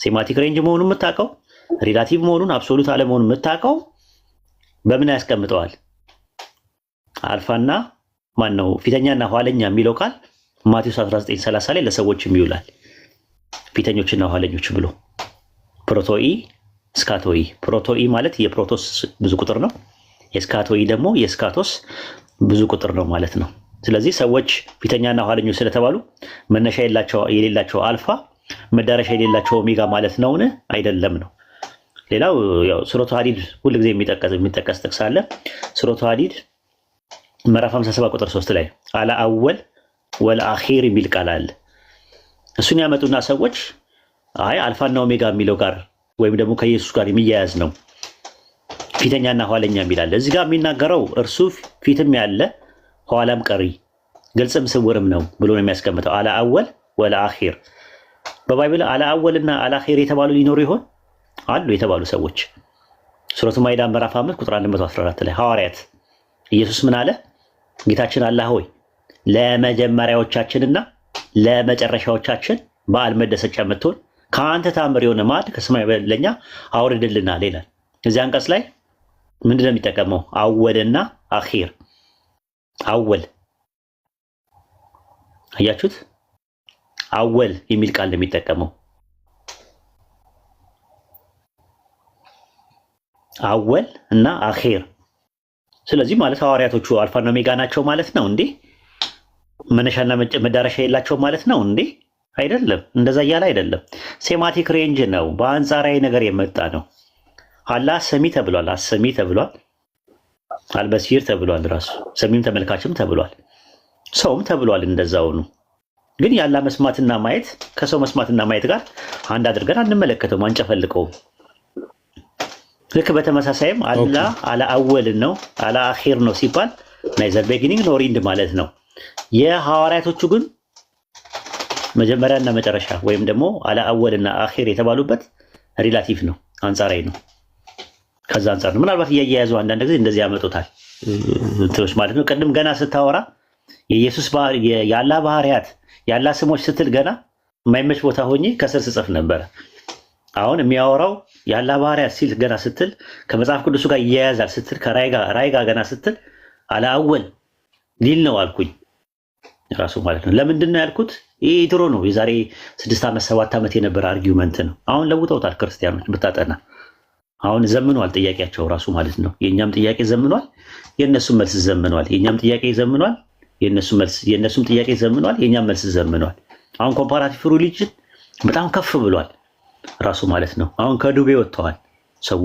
S5: ሴማቲክ ሬንጅ መሆኑን የምታውቀው ሪላቲቭ መሆኑን አብሶሉት አለመሆኑን የምታውቀው በምን ያስቀምጠዋል? አልፋና ማን ነው ፊተኛና ኋለኛ የሚለው ቃል ማቴዎስ 19:30 ላይ ለሰዎችም ይውላል። ፊተኞችና ኋለኞች ብሎ ፕሮቶኢ ስካቶኢ። ፕሮቶኢ ማለት የፕሮቶስ ብዙ ቁጥር ነው። የስካቶኢ ደግሞ የስካቶስ ብዙ ቁጥር ነው ማለት ነው። ስለዚህ ሰዎች ፊተኛና ኋለኞች ስለተባሉ መነሻ የሌላቸው አልፋ መዳረሻ የሌላቸው ኦሜጋ ማለት ነውን? አይደለም ነው። ሌላው ያው ሱረቱ ሐዲድ ሁልጊዜ የሚጠቀስ ጥቅስ አለ። ሱረቱ ሐዲድ ምዕራፍ 57 ቁጥር 3 ላይ አለ አወል ወልአኺር የሚል ቃል አለ። እሱን ያመጡና ሰዎች አይ አልፋና ኦሜጋ የሚለው ጋር ወይም ደግሞ ከኢየሱስ ጋር የሚያያዝ ነው ፊተኛና ኋለኛ የሚላል። እዚህ ጋር የሚናገረው እርሱ ፊትም ያለ ኋላም ቀሪ ግልጽም ስውርም ነው ብሎ ነው የሚያስቀምጠው። አለ አወል ወልአኺር። በባይብል አለ አወልና አለ አኺር የተባሉ ሊኖሩ ይሆን? አሉ የተባሉ ሰዎች። ሱረቱ ማይዳ ምዕራፍ 5 ቁጥር 114 ላይ ሐዋርያት ኢየሱስ ምን አለ? ጌታችን አላህ ሆይ ለመጀመሪያዎቻችንና ለመጨረሻዎቻችን በዓል መደሰቻ የምትሆን ከአንተ ታምር የሆነ ማዕድ ከሰማይ ለኛ አውርድልናል ይላል። እዚህ አንቀጽ ላይ ምንድነው የሚጠቀመው? አወልና አኺር። አወል አያችሁት? አወል የሚል ቃል ነው የሚጠቀመው። አወል እና አኺር። ስለዚህ ማለት ሐዋርያቶቹ አልፋና ኦሜጋ ናቸው ማለት ነው እንዴ? መነሻና መዳረሻ የላቸው ማለት ነው እንዴ? አይደለም። እንደዛ እያለ አይደለም። ሴማቲክ ሬንጅ ነው። በአንጻራዊ ነገር የመጣ ነው። አላህ ሰሚ ተብሏል፣ አሰሚ ተብሏል፣ አልበሲር ተብሏል፣ ራሱ ሰሚም ተመልካችም ተብሏል። ሰውም ተብሏል እንደዛው ነው። ግን ያላ መስማትና ማየት ከሰው መስማትና ማየት ጋር አንድ አድርገን አንመለከተውም፣ አንጨፈልቀውም። ልክ በተመሳሳይም አላህ አላ አወል ነው አላ አኺር ነው ሲባል ናይዘር ቢጊኒንግ ኖር ኢንድ ማለት ነው። የሐዋርያቶቹ ግን መጀመሪያና መጨረሻ ወይም ደግሞ አላ አወልና አኺር የተባሉበት ሪላቲቭ ነው፣ አንጻራዊ ነው። ከዛ አንጻር ነው ምናልባት እያያያዙ አንዳንድ ጊዜ እንደዚህ ያመጡታል እንትሎች ማለት ነው። ቅድም ገና ስታወራ የኢየሱስ ባህሪ የአላህ ባህሪያት የአላህ ስሞች ስትል ገና የማይመች ቦታ ሆኜ ከስር ስጽፍ ነበረ። አሁን የሚያወራው የአላህ ባህሪያት ሲል ገና ስትል ከመጽሐፍ ቅዱሱ ጋር ይያያዛል ስትል ከራይ ጋር ገና ስትል አላ አወል ሊል ነው አልኩኝ ራሱ ማለት ነው። ለምንድን ነው ያልኩት? ይህ ድሮ ነው የዛሬ 6 ዓመት 7 ዓመት የነበረ አርጊውመንት ነው። አሁን ለውጠውታል ክርስቲያኖች ብታጠና። አሁን ዘምኗል ጥያቄያቸው ራሱ ማለት ነው። የእኛም ጥያቄ ዘምኗል፣ የእነሱም መልስ ዘምኗል። የእኛም ጥያቄ ዘምኗል፣ የእነሱም ጥያቄ ዘምኗል፣ የእኛም መልስ ዘምኗል። አሁን ኮምፓራቲቭ ሪሊጅን በጣም ከፍ ብሏል ራሱ ማለት ነው። አሁን ከዱቤ ወጥተዋል። ሰው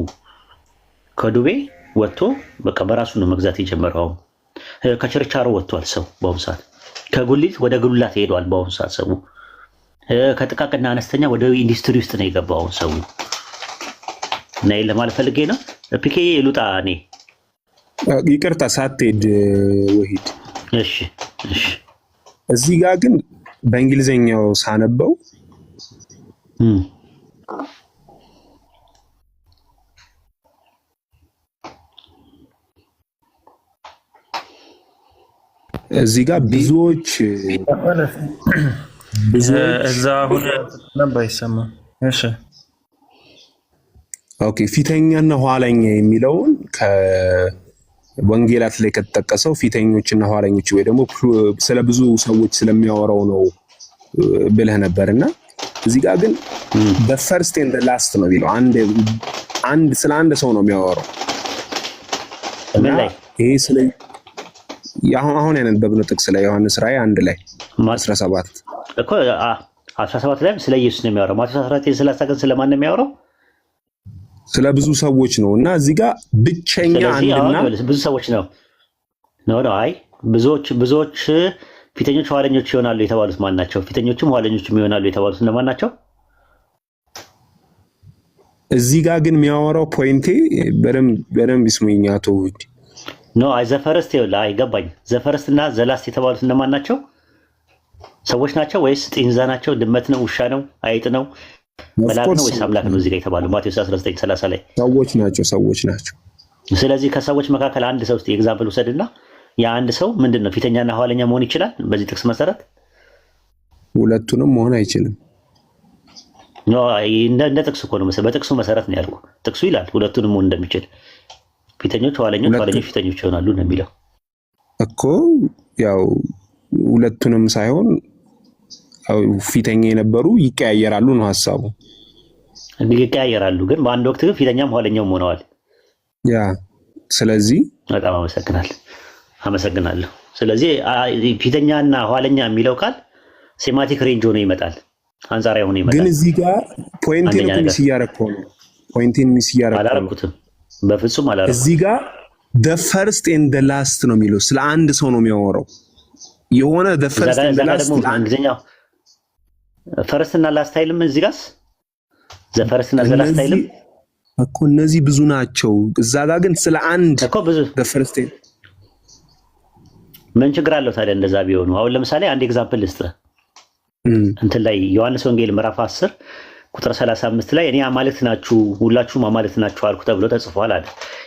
S5: ከዱቤ ወጥቶ በቃ በራሱ ነው መግዛት የጀመረው። ከችርቻሮ ወጥቷል ሰው በአሁኑ ሰዓት። ከጉሊት ወደ ጉላት ሄዷል በአሁኑ ሰዓት ሰው። ከጥቃቅና አነስተኛ ወደ ኢንዱስትሪ ውስጥ ነው የገባው ሰው። ናይ ለማለት ፈልጌ ነው። ፒኬ ሉጣ እኔ
S2: ይቅርታ ሳትሄድ ወሂድ።
S5: እሺ
S2: እዚህ ጋር ግን በእንግሊዘኛው ሳነበው እዚህ ጋር ብዙዎች
S3: እዛ አሁን ነበር አይሰማም። እሺ
S2: ኦኬ። ፊተኛና ኋለኛ የሚለውን ከወንጌላት ላይ ከተጠቀሰው ፊተኞችና ኋለኞች ወይ ደግሞ ስለ ብዙ ሰዎች ስለሚያወራው ነው ብለህ ነበርና እዚህ ጋር ግን በፈርስት ኤንድ ላስት ነው የሚለው። አንድ ስለ አንድ ሰው ነው የሚያወራው። ይሄ ስለ አሁን ያነበብነው ጥቅስ ላይ ዮሐንስ ራእይ 1 ላይ 17
S5: እኮ 17 ላይ ስለ ኢየሱስ ነው የሚያወራው። ማቴዎስ 14 ግን ስለማን ነው የሚያወራው?
S2: ስለ ብዙ ሰዎች ነው። እና እዚህ ጋር ብቸኛ አንድና
S5: ብዙ ሰዎች ነው አይ ብዙዎች ፊተኞች ኋለኞች ይሆናሉ የተባሉት ማን ናቸው? ፊተኞችም ኋለኞችም ይሆናሉ የተባሉት እነማን ናቸው?
S2: እዚህ ጋር ግን የሚያወራው ፖይንቴ በደንብ ይስሙኝ አቶ ውድ
S5: አይ ዘፈረስት ይኸውልህ አይገባኝ። ዘፈረስት እና ዘላስት የተባሉት እነማን ናቸው? ሰዎች ናቸው ወይስ ጤንዛ ናቸው? ድመት ነው? ውሻ ነው? አይጥ ነው? መልአክ ነው ወይስ አምላክ ነው? እዚህ ጋር የተባለው ማቴዎስ 19:30 ላይ ሰዎች ናቸው። ስለዚህ ከሰዎች መካከል አንድ ሰው እስቲ ኤግዛምፕል ውሰድና የአንድ ሰው ምንድነው ፊተኛና ኋለኛ መሆን ይችላል? በዚህ ጥቅስ መሰረት
S2: ሁለቱንም መሆን አይችልም።
S5: እንደ ጥቅሱ እኮ ነው በጥቅሱ መሰረት ነው ያልኩ። ጥቅሱ ይላል ሁለቱንም መሆን እንደሚችል ፊተኞች ኋለኞች ፊተኞች ይሆናሉ ነው የሚለው
S2: እኮ። ያው ሁለቱንም ሳይሆን ፊተኛ የነበሩ ይቀያየራሉ ነው ሐሳቡ።
S5: ይቀያየራሉ ግን በአንድ ወቅት ግን ፊተኛም ኋለኛም ሆነዋል።
S2: ያ ስለዚህ
S5: በጣም አመሰግናለሁ። ስለዚህ ፊተኛና ኋለኛ የሚለው ቃል ሴማቲክ ሬንጅ ሆኖ ይመጣል፣ አንጻራዊ ሆኖ ይመጣል።
S2: ግን እዚህ ጋር ፖይንቴን ሚስ እያደረኩት ነው።
S5: አላደረኩትም፣ በፍጹም አላደረኩትም።
S2: እዚህ ጋር the first and the last ነው የሚለው። ስለ አንድ ሰው ነው የሚያወራው። የሆነ the first and the last
S5: እንግሊዝኛው ፈርስት እና ላስት አይልም። እዚህ ጋርስ the first እና the last አይልም
S2: እኮ። እነዚህ ብዙ ናቸው። እዛ ጋር ግን ስለ አንድ
S5: እኮ ብዙ
S2: the first
S5: ምን ችግር አለው ታዲያ እንደዛ ቢሆኑ? አሁን ለምሳሌ አንድ ኤግዛምፕል ልስጥህ። እንትን ላይ ዮሐንስ ወንጌል ምዕራፍ 10 ቁጥር 35 ላይ እኔ አማልክት ናችሁ ሁላችሁም አማልክት ናችሁ አልኩ ተብሎ ተጽፏል አለ።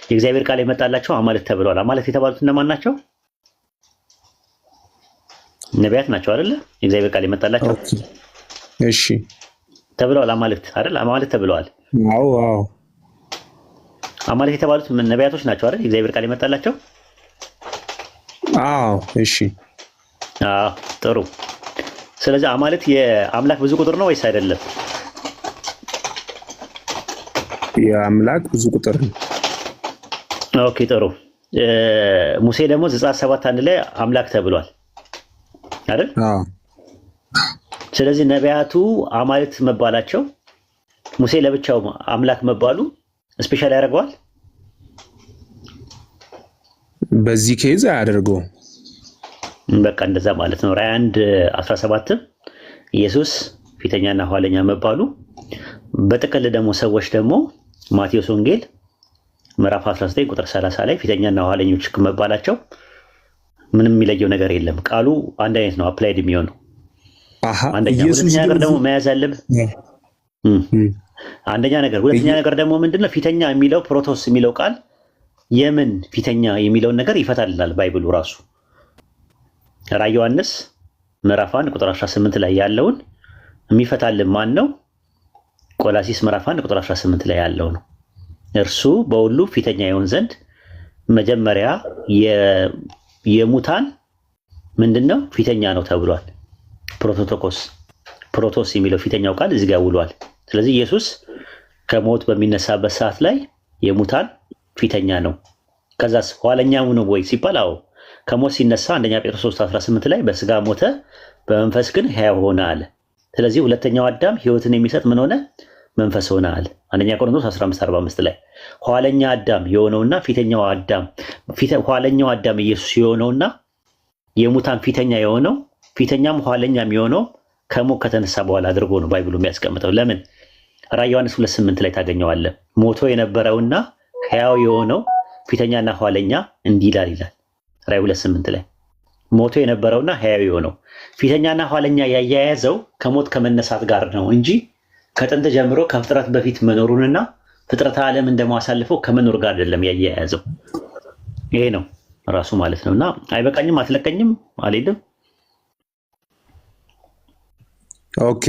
S5: የእግዚአብሔር ቃል የመጣላቸው አማልክት ተብለዋል። አማልክት የተባሉት እነማን ናቸው? ነቢያት ናቸው አይደለ? የእግዚአብሔር ቃል የመጣላቸው
S2: እሺ
S5: ተብለዋል። አማልክት አይደል? አማልክት ተብለዋል።
S2: አዎ
S5: አማልክት የተባሉት ነቢያቶች ናቸው አይደል? የእግዚአብሔር ቃል የመጣላቸው
S2: አዎ እሺ
S5: ጥሩ። ስለዚህ አማልክት የአምላክ ብዙ ቁጥር ነው ወይስ አይደለም?
S2: የአምላክ ብዙ ቁጥር ነው።
S5: ኦኬ ጥሩ። ሙሴ ደግሞ ዘጸአት 7:1 ላይ አምላክ ተብሏል አይደል? ስለዚህ ነቢያቱ አማልክት መባላቸው ሙሴ ለብቻው አምላክ መባሉ ስፔሻል ያደርገዋል?
S2: በዚህ ኬዝ አያደርገውም።
S5: በቃ እንደዛ ማለት ነው። ራዕይ 1:17 ኢየሱስ ፊተኛና ኋለኛ መባሉ፣ በጥቅል ደግሞ ሰዎች ደግሞ ማቴዎስ ወንጌል ምዕራፍ 19 ቁጥር 30 ላይ ፊተኛና ኋለኞች መባላቸው ምንም የሚለየው ነገር የለም። ቃሉ አንድ አይነት ነው አፕላይድ የሚሆነው። አንደኛ ሁለተኛ ነገር ደግሞ መያዝ ያለብህ አንደኛ ነገር ሁለተኛ ነገር ደግሞ ምንድነው ፊተኛ የሚለው ፕሮቶስ የሚለው ቃል የምን ፊተኛ የሚለውን ነገር ይፈታልናል ባይብሉ ራሱ። ራዕይ ዮሐንስ ምዕራፍ 1 ቁጥር 18 ላይ ያለውን የሚፈታልን ማን ነው? ቆላሲስ ምዕራፍ 1 ቁጥር 18 ላይ ያለው ነው። እርሱ በሁሉ ፊተኛ ይሆን ዘንድ መጀመሪያ የሙታን ምንድነው ፊተኛ ነው ተብሏል። ፕሮቶስ የሚለው ፊተኛው ቃል እዚህ ጋር ውሏል። ስለዚህ ኢየሱስ ከሞት በሚነሳበት ሰዓት ላይ የሙታን ፊተኛ ነው። ከዛስ ኋለኛው ነው ወይ ሲባል አዎ ከሞት ሲነሳ አንደኛ ጴጥሮስ 3:18 ላይ በስጋ ሞተ በመንፈስ ግን ሕያው ሆነ አለ። ስለዚህ ሁለተኛው አዳም ሕይወትን የሚሰጥ ምን ሆነ? መንፈስ ሆነ አለ። አንደኛ ቆሮንቶስ 15:45 ላይ ኋለኛ አዳም የሆነውና ፊተኛው አዳም ኋለኛው አዳም ኢየሱስ የሆነውና የሙታን ፊተኛ የሆነው ፊተኛም ኋለኛም የሆነው ከሞት ከተነሳ በኋላ አድርጎ ነው ባይብሉ የሚያስቀምጠው። ለምን? ራዕይ ዮሐንስ 2:8 ላይ ታገኘዋለህ። ሞቶ የነበረውና ሕያው የሆነው ፊተኛና ኋለኛ እንዲህ ይላል። ራዕይ 2:8 ላይ ሞቶ የነበረውና ሕያው የሆነው ፊተኛና ኋለኛ ያያያዘው ከሞት ከመነሳት ጋር ነው እንጂ ከጥንት ጀምሮ ከፍጥረት በፊት መኖሩንና ፍጥረተ ዓለም እንደማሳልፈው ከመኖር ጋር አይደለም ያያያዘው። ይሄ ነው ራሱ ማለት ነውና አይበቃኝም፣ አትለቀኝም፣ አልሄድም።
S2: ኦኬ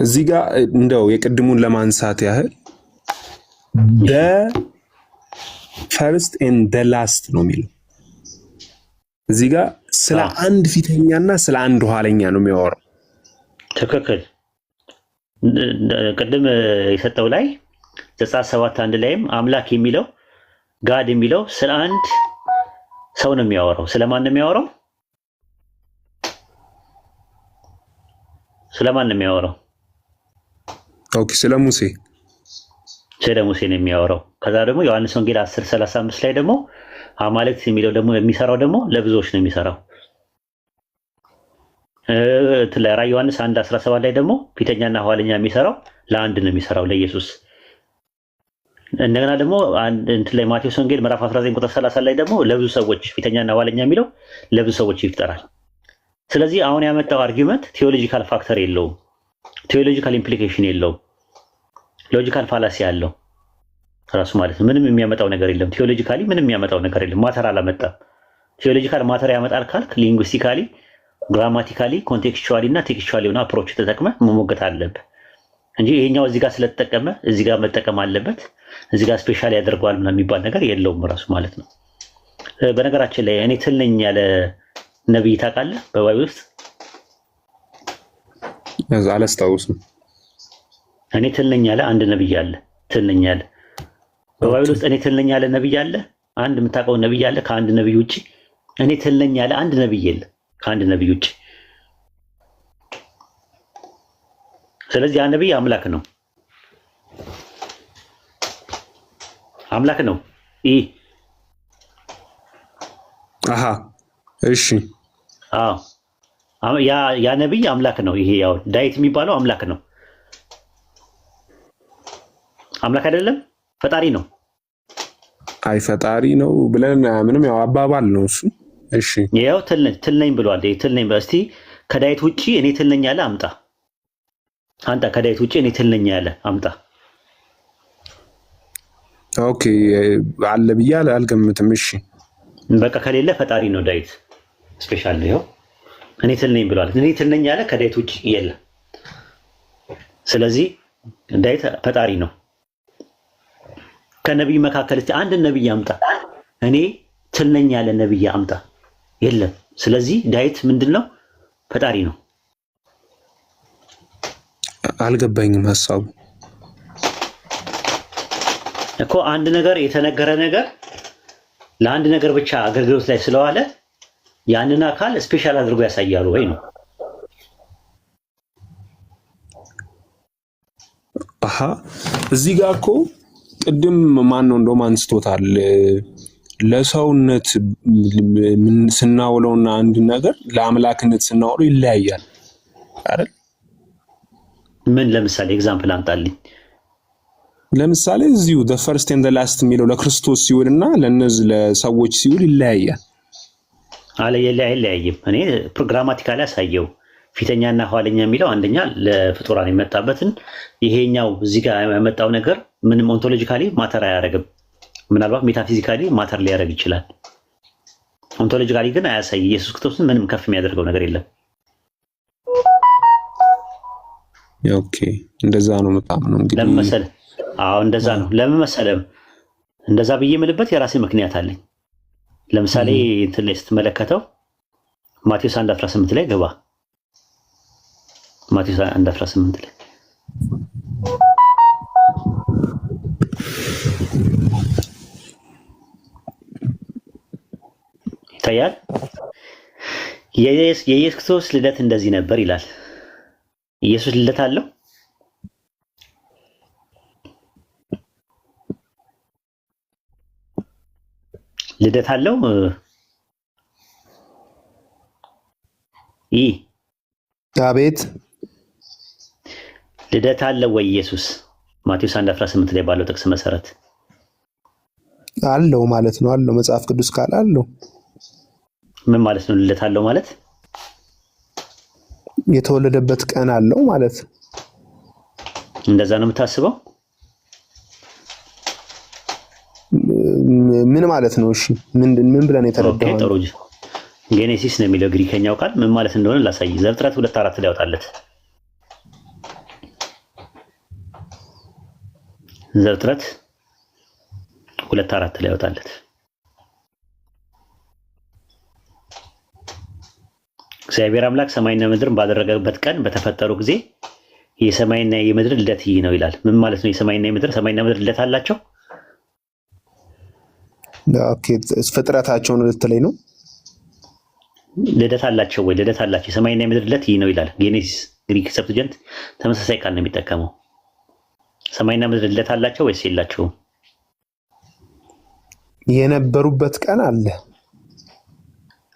S2: እዚህ ጋር እንደው የቅድሙን ለማንሳት ያህል ፈርስት ኤንድ ላስት ነው የሚለው። እዚህ ጋር ስለ አንድ ፊተኛና ስለ አንድ ኋለኛ ነው የሚያወራው።
S5: ትክክል። ቅድም የሰጠው ላይ ዘጸአት 7:1 ላይም አምላክ የሚለው ጋድ የሚለው ስለ አንድ ሰው ነው የሚያወራው። ስለማን ነው የሚያወራው? ስለማን ነው የሚያወራው?
S2: ኦኬ ስለ ሙሴ
S5: ነው የሚያወራው። ከዛ ደግሞ ዮሐንስ ወንጌል 10:35 ላይ ደግሞ አማልክት የሚለው ደግሞ የሚሰራው ደግሞ ለብዙዎች ነው የሚሰራው። ራዕይ ዮሐንስ 1:17 ላይ ደግሞ ፊተኛና ኋለኛ የሚሰራው ለአንድ ነው የሚሰራው ለኢየሱስ። እንደገና ደግሞ ላይ ማቴዎስ ወንጌል ምዕራፍ 19 ቁጥር 30 ላይ ደግሞ ለብዙ ሰዎች ፊተኛና ኋለኛ የሚለው ለብዙ ሰዎች ይፍጠራል። ስለዚህ አሁን ያመጣው አርጊውመንት ቴዎሎጂካል ፋክተር የለውም፣ ቴዎሎጂካል ኢምፕሊኬሽን የለውም፣ ሎጂካል ፋላሲ ያለው ራሱ ማለት ነው። ምንም የሚያመጣው ነገር የለም። ቴዎሎጂካሊ ምንም የሚያመጣው ነገር የለም። ማተር አላመጣም። ቴዎሎጂካል ማተር ያመጣል ካልክ ሊንጉስቲካሊ፣ ግራማቲካሊ፣ ኮንቴክስቹዋሊ እና ቴክስቹዋሊ የሆነ አፕሮች ተጠቅመ መሞገት አለብህ እንጂ ይሄኛው እዚህ ጋር ስለተጠቀመ እዚህ ጋር መጠቀም አለበት እዚህ ጋር ስፔሻል ያደርገዋል ምናምን የሚባል ነገር የለውም ራሱ ማለት ነው። በነገራችን ላይ እኔ ትል ነኝ ያለ ነብይ ታውቃለህ? በባይብል ውስጥ
S2: አላስታውስም።
S5: እኔ ትል ነኝ ያለ አንድ ነብይ አለ። ትል ነኝ ያለ በባይብል ውስጥ እኔ ትል ነኝ ያለ ነብይ አለ? አንድ የምታውቀው ነብይ አለ ከአንድ ነብይ ውጪ? እኔ ትል ነኝ ያለ አንድ ነብይ የለም ከአንድ ነብይ ውጪ። ስለዚህ ያ ነብይ አምላክ ነው፣ አምላክ ነው።
S2: አሃ እሺ፣
S5: አዎ ያ ነብይ አምላክ ነው። ይሄ ያው ዳዊት የሚባለው አምላክ ነው። አምላክ አይደለም፣ ፈጣሪ ነው።
S2: አይ ፈጣሪ ነው ብለን ምንም ያው አባባል ነው እሱ። እሺ
S5: ያው ትል ነኝ ብሏል። ትል ነኝ እስቲ ከዳዊት ውጪ እኔ ትል ነኝ ያለ አምጣ። አንተ ከዳዊት ውጪ እኔ ትል ነኝ ያለ አምጣ።
S2: ኦኬ አለ ብዬ አልገምትም። እሺ
S5: በቃ ከሌለ ፈጣሪ ነው ዳዊት ስፔሻል ነው። ይኸው እኔ ትል ነኝ ብሏል። እኔ ትል ነኝ ያለ ከዳዊት ውጪ የለም። ስለዚህ ዳዊት ፈጣሪ ነው። ከነብይ መካከል እስቲ አንድ ነብይ አምጣ። እኔ ትል ነኝ ያለ ነብይ አምጣ። የለም። ስለዚህ ዳዊት ምንድነው? ፈጣሪ ነው።
S2: አልገባኝም ሐሳቡ
S5: እኮ አንድ ነገር የተነገረ ነገር ለአንድ ነገር ብቻ አገልግሎት ላይ ስለዋለ ያንን አካል ስፔሻል አድርጎ ያሳያሉ ወይ ነው? አሃ
S2: እዚህ ጋር እኮ ቅድም ማን ነው እንደውም አንስቶታል። ለሰውነት ስናውለውና አንድ ነገር ለአምላክነት ስናውለው ይለያያል አይደል?
S5: ምን ለምሳሌ ኤግዛምፕል አምጣልኝ።
S2: ለምሳሌ እዚሁ the first and the last የሚለው ለክርስቶስ ሲውልና ለነዚህ ለሰዎች ሲውል ይለያያል።
S5: አይለያይም። እኔ ፕሮግራማቲካሊ አሳየው። ፊተኛና ኋለኛ የሚለው አንደኛ ለፍጡራን የመጣበትን ይሄኛው እዚህ ጋር የመጣው ነገር ምንም ኦንቶሎጂካሊ ማተር አያደርግም። ምናልባት ሜታፊዚካሊ ማተር ሊያደርግ ይችላል። ኦንቶሎጂካሊ ግን አያሳይ። ኢየሱስ ክርስቶስን ምንም ከፍ የሚያደርገው ነገር የለም።
S2: ኦኬ እንደዛ ነው የምታምነው እንግዲህ።
S5: ለምን መሰለህ? አዎ እንደዛ ነው። ለምን መሰለህ? እንደዛ ብዬ የምልበት የራሴ ምክንያት አለኝ። ለምሳሌ እንትን ላይ ስትመለከተው ማቴዎስ 1:18 ላይ ገባ። ማቴዎስ 1:18 ላይ ይታያል። የኢየሱስ ክርስቶስ ልደት እንደዚህ ነበር ይላል። ኢየሱስ ልደት አለው? ልደት አለው?
S2: አቤት
S5: ልደት አለው ወይ ኢየሱስ? ማቴዎስ 1:18 ላይ ባለው ጥቅስ መሰረት
S2: አለው ማለት ነው። አለው መጽሐፍ ቅዱስ ካለ አለው።
S5: ምን ማለት ነው ልደት አለው ማለት?
S2: የተወለደበት ቀን አለው ማለት።
S5: እንደዛ ነው የምታስበው?
S2: ምን ማለት ነው? እሺ ምን ብለን የተረዳው?
S5: ጥሩ ጌኔሲስ ነው የሚለው ግሪከኛው ቃል ምን ማለት እንደሆነ ላሳይ። ዘፍጥረት 2:4 ላይ ያወጣለት። ዘፍጥረት 2:4 ላይ ያወጣለት። እግዚአብሔር አምላክ ሰማይና ምድርን ባደረገበት ቀን በተፈጠሩ ጊዜ የሰማይና የምድር ልደት ይህ ነው ይላል። ምን ማለት ነው? የሰማይና ምድር ልደት አላቸው?
S2: ኦኬ ፍጥረታቸውን ልትለኝ ነው?
S5: ልደት አላቸው ወይ? ልደት አላቸው። የሰማይና የምድር ልደት ይህ ነው ይላል። ጌኔሲስ ግሪክ ሰብትጀንት ተመሳሳይ ቃል ነው የሚጠቀመው። ሰማይና ምድር ልደት አላቸው ወይስ የላቸውም?
S2: የነበሩበት ቀን አለ።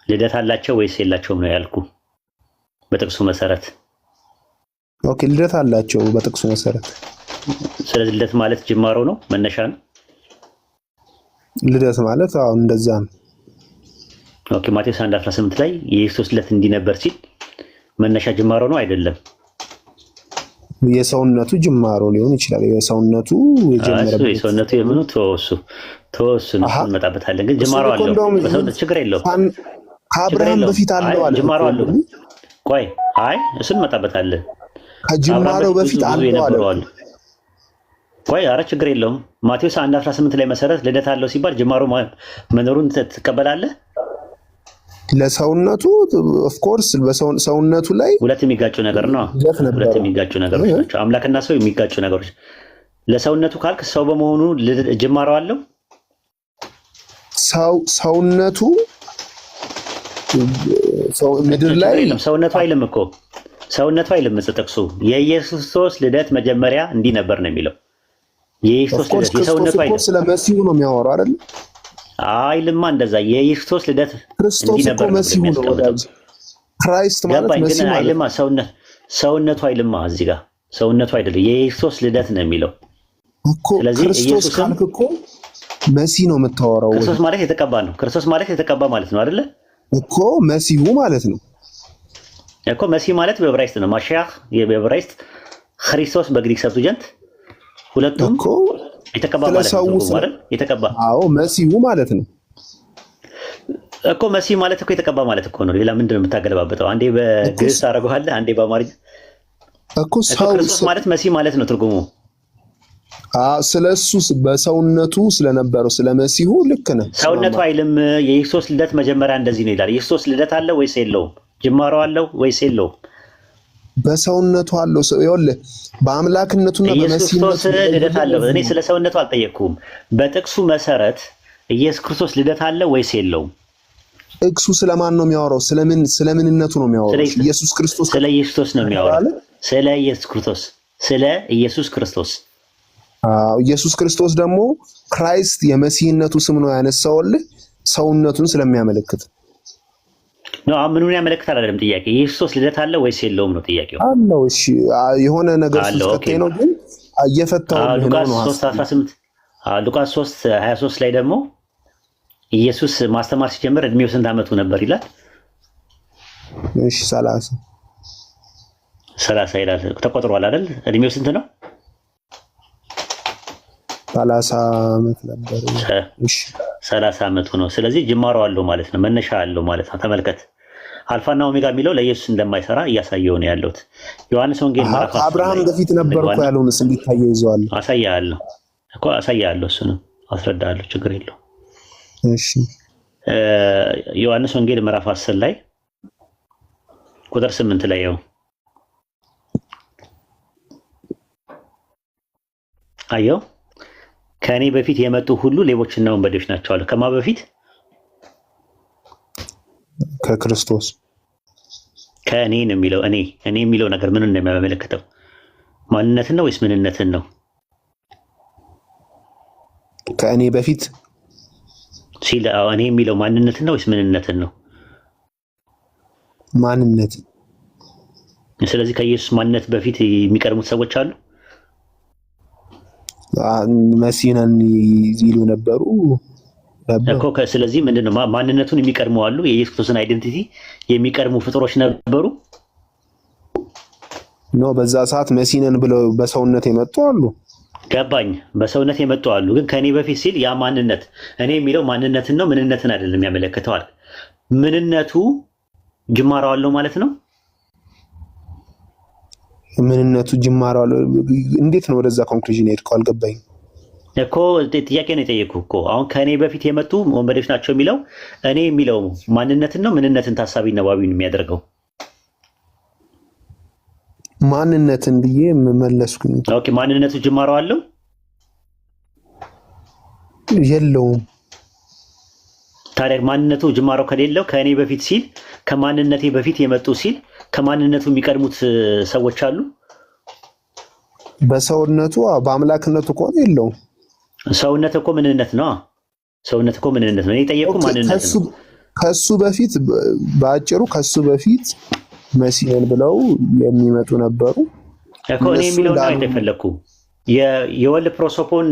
S5: ልደት አላቸው ወይስ የላቸውም ነው ያልኩ በጥቅሱ መሰረት።
S2: ኦኬ ልደት አላቸው በጥቅሱ መሰረት።
S5: ስለዚህ ልደት ማለት ጅማሮ ነው፣ መነሻ ነው።
S2: ልደት ማለት አሁን እንደዛ ነው።
S5: ኦኬ ማቴዎስ 1:18 ላይ የኢየሱስ ልደት እንዲህ ነበር ሲል መነሻ ጅማሮ ነው አይደለም?
S2: የሰውነቱ ጅማሮ ሊሆን ይችላል። የሰውነቱ የጀመረበት
S5: የሰውነቱ የምኑ ተወሱ ነው እንመጣበታለን። ግን ጅማሮ አለው በሰውነት ችግር የለውም።
S2: ከአብርሃም በፊት አለው አለ።
S5: ጅማሮ አለው። ቆይ እሱን እንመጣበታለን።
S2: ከጅማሮ በፊት አለው አለ።
S5: ቆይ ኧረ ችግር የለውም። ማቴዎስ 1:18 ላይ መሰረት ልደት አለው ሲባል ጅማሮ መኖሩን ትቀበላለህ?
S2: ለሰውነቱ ኦፍ ኮርስ በሰውነቱ ላይ
S5: ሁለት የሚጋጩ ነገር ነው። ሁለት የሚጋጩ ነገሮች ናቸው። አምላክና ሰው የሚጋጩ ነገሮች። ለሰውነቱ ካልክ ሰው በመሆኑ ጅማሮ አለው።
S2: ሰውነቱ ምድር ላይ
S5: ሰውነቱ አይልም እኮ ሰውነቱ አይልም። ጥቅሱ የኢየሱስ ክርስቶስ ልደት መጀመሪያ እንዲህ ነበር ነው የሚለው። የኢየሱስ ልደት የሰውነቱ አይልም።
S2: ስለ መሲሁ ነው የሚያወራው አይደል?
S5: አይልማ እንደዛ። የኢየሱስ ልደት እንዲህ ነበር ነው የሚለው።
S2: ክራይስት ማለት መሲሁ ማለት
S5: አይልማ። ሰውነቱ አይልማ። እዚህ ጋር ሰውነቱ አይደለም የኢየሱስ ልደት ነው የሚለው
S2: እኮ። ክርስቶስ ካልክ እኮ መሲህ ነው የምታወራው።
S5: ክርስቶስ ማለት የተቀባ ነው። ክርስቶስ ማለት የተቀባ ማለት ነው አይደለ
S2: እኮ? መሲሁ ማለት ነው
S5: እኮ። መሲህ ማለት በዕብራይስጥ ነው ማሺያህ፣ የዕብራይስጥ ክርስቶስ በግሪክ ሰብቱጀንት ሁለቱም እኮ የተቀባ ማለት ነው አይደል? የተቀባ
S2: አዎ፣ መሲሁ ማለት ነው
S5: እኮ። መሲህ ማለት እኮ የተቀባ ማለት እኮ ነው። ሌላ ምንድን ነው የምታገለባበጠው? አንዴ በግዕዝ ታደርገዋለህ፣ አንዴ በአማርኛ
S2: እኮ። ሰው
S5: ክርስቶስ ማለት መሲህ ማለት ነው ትርጉሙ።
S2: ስለሱ በሰውነቱ ስለነበረው ስለመሲሁ ልክ ነህ።
S5: ሰውነቱ አይልም። የኢየሱስ ልደት መጀመሪያ እንደዚህ ነው ይላል። የኢየሱስ ልደት አለ ወይስ የለውም? ጅማሮ አለው ወይስ የለውም?
S2: በሰውነቱ አለው። ይኸውልህ በአምላክነቱና
S5: በመሲህነቱ ልደት አለው። እኔ ስለ ሰውነቱ አልጠየቅኩም። በጥቅሱ መሰረት ኢየሱስ ክርስቶስ ልደት አለ ወይስ የለውም?
S2: ጥቅሱ ስለማን ነው የሚያወራው? ስለምንነቱ ነው የሚያወራው? ኢየሱስ ክርስቶስ
S5: ስለ ኢየሱስ ነው የሚያወራው። ስለ ኢየሱስ ክርስቶስ ኢየሱስ ክርስቶስ
S2: ኢየሱስ ክርስቶስ ደግሞ ክራይስት የመሲህነቱ ስም ነው ያነሳውልህ። ሰውነቱን ስለሚያመለክት
S5: ነው። ምኑን ያመለክታል አይደለም ጥያቄ። የክርስቶስ ልደት አለ ወይስ የለውም ነው ጥያቄው።
S2: አለው። እሺ የሆነ ነገር ስለከተይ ነው ግን እየፈታው ነው።
S5: ሉቃስ 3:18 ሉቃስ 3:23 ላይ ደግሞ ኢየሱስ ማስተማር ሲጀምር እድሜው ስንት ዓመቱ ነበር ይላል?
S2: እሺ 30
S5: ይላል። ተቆጥሯል አይደል? እድሜው ስንት ነው?
S2: 30 ዓመት ነበር። እሺ
S5: 30 ዓመቱ ነው። ስለዚህ ጅማሮ አለው ማለት ነው፣ መነሻ አለው ማለት ነው። ተመልከት፣ አልፋና ኦሜጋ የሚለው ለኢየሱስ እንደማይሰራ እያሳየው ነው ያለሁት። ዮሐንስ ወንጌል ምዕራፍ 10
S2: አብርሃም በፊት ነበርኩ ያለውንስ እንዴት ታያይዘዋል?
S5: አሳያለሁ እሱንም አስረዳለሁ፣ ችግር የለው።
S2: እሺ
S5: ዮሐንስ ወንጌል ምዕራፍ 10 ላይ ቁጥር 8 ላይ ነው አየው። ከእኔ በፊት የመጡ ሁሉ ሌቦችና ወንበዴዎች ናቸው አለ። ከማ በፊት?
S2: ከክርስቶስ።
S5: ከእኔ ነው የሚለው። እኔ የሚለው ነገር ምን እንደሚያመለክተው ማንነትን ነው ወይስ ምንነትን ነው?
S2: ከእኔ በፊት
S5: ሲል እኔ የሚለው ማንነትን ነው ወይስ ምንነትን ነው?
S2: ማንነት።
S5: ስለዚህ ከኢየሱስ ማንነት በፊት የሚቀርሙት ሰዎች አሉ።
S2: መሲናን ይሉ ነበሩ
S5: እኮ። ስለዚህ ምንድነው ማንነቱን የሚቀርሙ አሉ። የኢየሱስ ክርስቶስን አይደንቲቲ የሚቀርሙ ፍጥሮች ነበሩ
S2: ነው። በዛ ሰዓት መሲናን ብለው በሰውነት የመጡ አሉ።
S5: ገባኝ። በሰውነት የመጡ አሉ። ግን ከኔ በፊት ሲል ያ ማንነት እኔ የሚለው ማንነትን ነው ምንነትን አይደለም ያመለክተዋል። ምንነቱ ጅማሮ አለው ማለት ነው።
S2: ምንነቱ ጅማሮ አለው። እንዴት ነው ወደዛ ኮንክሉዥን ሄድከው? አልገባኝም
S5: እኮ ጥያቄ ነው የጠየኩህ እኮ። አሁን ከኔ በፊት የመጡ ወንበዴዎች ናቸው የሚለው እኔ የሚለው ማንነትን ነው ምንነትን ታሳቢ ነባቢውን የሚያደርገው?
S2: ማንነትን ብዬ መለስኩኝ።
S5: ኦኬ፣ ማንነቱ ጅማሮ አለው
S2: የለውም?
S5: ታዲያ ማንነቱ ጅማሮ ከሌለው ከእኔ በፊት ሲል ከማንነቴ በፊት የመጡ ሲል ከማንነቱ የሚቀድሙት ሰዎች አሉ።
S2: በሰውነቱ በአምላክነቱ ከሆነ የለውም።
S5: ሰውነት እኮ ምንነት ነው። ሰውነት እኮ ምንነት ነው። እኔ የጠየኩህ ማንነት ነው።
S2: ከሱ በፊት በአጭሩ ከሱ በፊት መሲህን ብለው የሚመጡ ነበሩ
S5: እኮ። እኔ የሚለው ነው የተፈለኩ የወልድ ፕሮሶፖን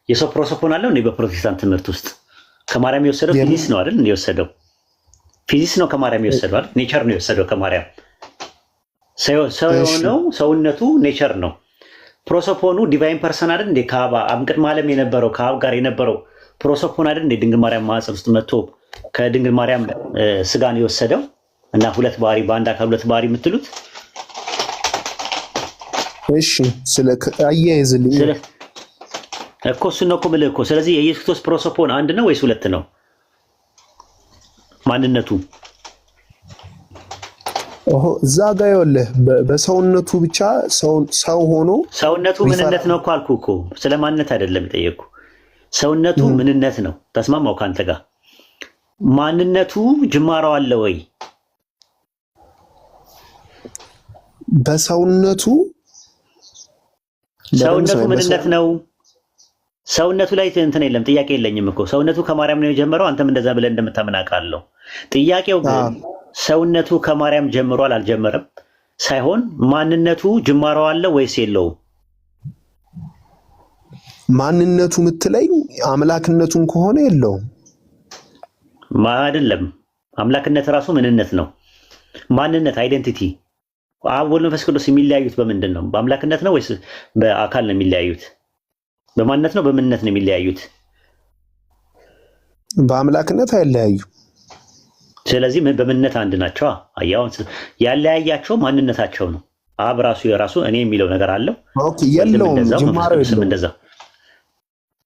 S5: የሰው ፕሮሶፖን አለው። እኔ በፕሮቴስታንት ትምህርት ውስጥ ከማርያም የወሰደው ፊዚክስ ነው አይደል? የወሰደው ፊዚክስ ነው ከማርያም የወሰደው አይደል? ኔቸር ነው የወሰደው ከማርያም። ሰው የሆነው ሰውነቱ ኔቸር ነው። ፕሮሶፖኑ ዲቫይን ፐርሰን አይደል እንዴ? ከአብ ቅድመ ዓለም የነበረው ከአብ ጋር የነበረው ፕሮሶፖን አይደል እንዴ? ድንግል ማርያም ማህፀን ውስጥ መጥቶ ከድንግል ማርያም ስጋን የወሰደው እና ሁለት ባህሪ በአንድ አካል ሁለት ባህሪ የምትሉት።
S2: እሺ ስለ አያይዝልኝ
S5: እኮ እሱን ነው እኮ የምልህ እኮ። ስለዚህ የኢየሱስ ክርስቶስ ፕሮሶፖን አንድ ነው ወይስ ሁለት ነው ማንነቱ?
S2: እዛ ጋ ይኸውልህ በሰውነቱ ብቻ ሰው ሆኖ
S5: ሰውነቱ ምንነት ነው እኮ አልኩህ እኮ። ስለ ማንነት አይደለም የጠየኩህ። ሰውነቱ ምንነት ነው። ተስማማው ከአንተ ጋር። ማንነቱ ጅማሮ አለ ወይ?
S2: በሰውነቱ
S5: ምንነት ነው። ሰውነቱ ላይ እንትን የለም። ጥያቄ የለኝም እኮ። ሰውነቱ ከማርያም ነው የጀመረው። አንተም እንደዛ ብለህ እንደምታምን አውቃለሁ። ጥያቄው ግን ሰውነቱ ከማርያም ጀምሯል አልጀመረም ሳይሆን ማንነቱ ጅማሮ አለ ወይስ የለውም?
S2: ማንነቱ የምትለኝ አምላክነቱን ከሆነ የለውም
S5: አይደለም። አምላክነት ራሱ ምንነት ነው። ማንነት አይደንቲቲ። አብ ወልድ መንፈስ ቅዱስ የሚለያዩት በምንድን ነው? በአምላክነት ነው ወይስ በአካል ነው የሚለያዩት? በማንነት ነው በምንነት ነው የሚለያዩት?
S2: በአምላክነት አይለያዩ።
S5: ስለዚህ በምንነት አንድ ናቸው። አያውን ያለያያቸው ማንነታቸው ነው። አብ ራሱ የራሱ እኔ የሚለው ነገር አለው።
S2: ኦኬ የለውም። ጅማሬ የለውም።
S5: እንደዛ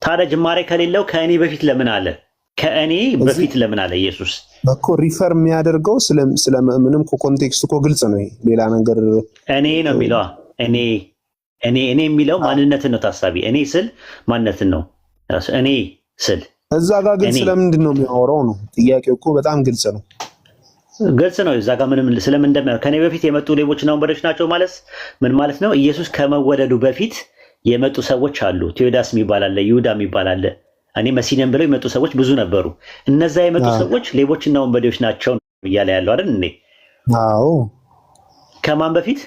S5: ታዲያ ጅማሬ ከሌለው ከእኔ በፊት ለምን አለ? ከእኔ በፊት ለምን አለ ኢየሱስ?
S2: እኮ ሪፈር የሚያደርገው ስለ ምንም ኮንቴክስት እኮ ግልጽ ነው። ሌላ ነገር
S5: እኔ ነው የሚለው። እኔ የሚለው ማንነትን ነው ታሳቢ። እኔ ስል ማንነትን ነው። እኔ ስል
S2: እዛ ጋር ግን ስለምንድን ነው የሚያወራው ነው ጥያቄው እኮ በጣም ግልጽ ነው።
S5: ግልጽ ነው። እዛ ጋር ምንም ስለምን እንደሚያወራ ከኔ በፊት የመጡ ሌቦችና ወንበዴዎች ናቸው ማለት ምን ማለት ነው? ኢየሱስ ከመወለዱ በፊት የመጡ ሰዎች አሉ። ቴዎዳስ የሚባል አለ፣ ይሁዳ የሚባል አለ። እኔ መሲነን ብለው የመጡ ሰዎች ብዙ ነበሩ። እነዛ የመጡ ሰዎች ሌቦችና ወንበዴዎች ናቸው እያለ ያለው አይደል እንዴ?
S2: አዎ።
S5: ከማን በፊት?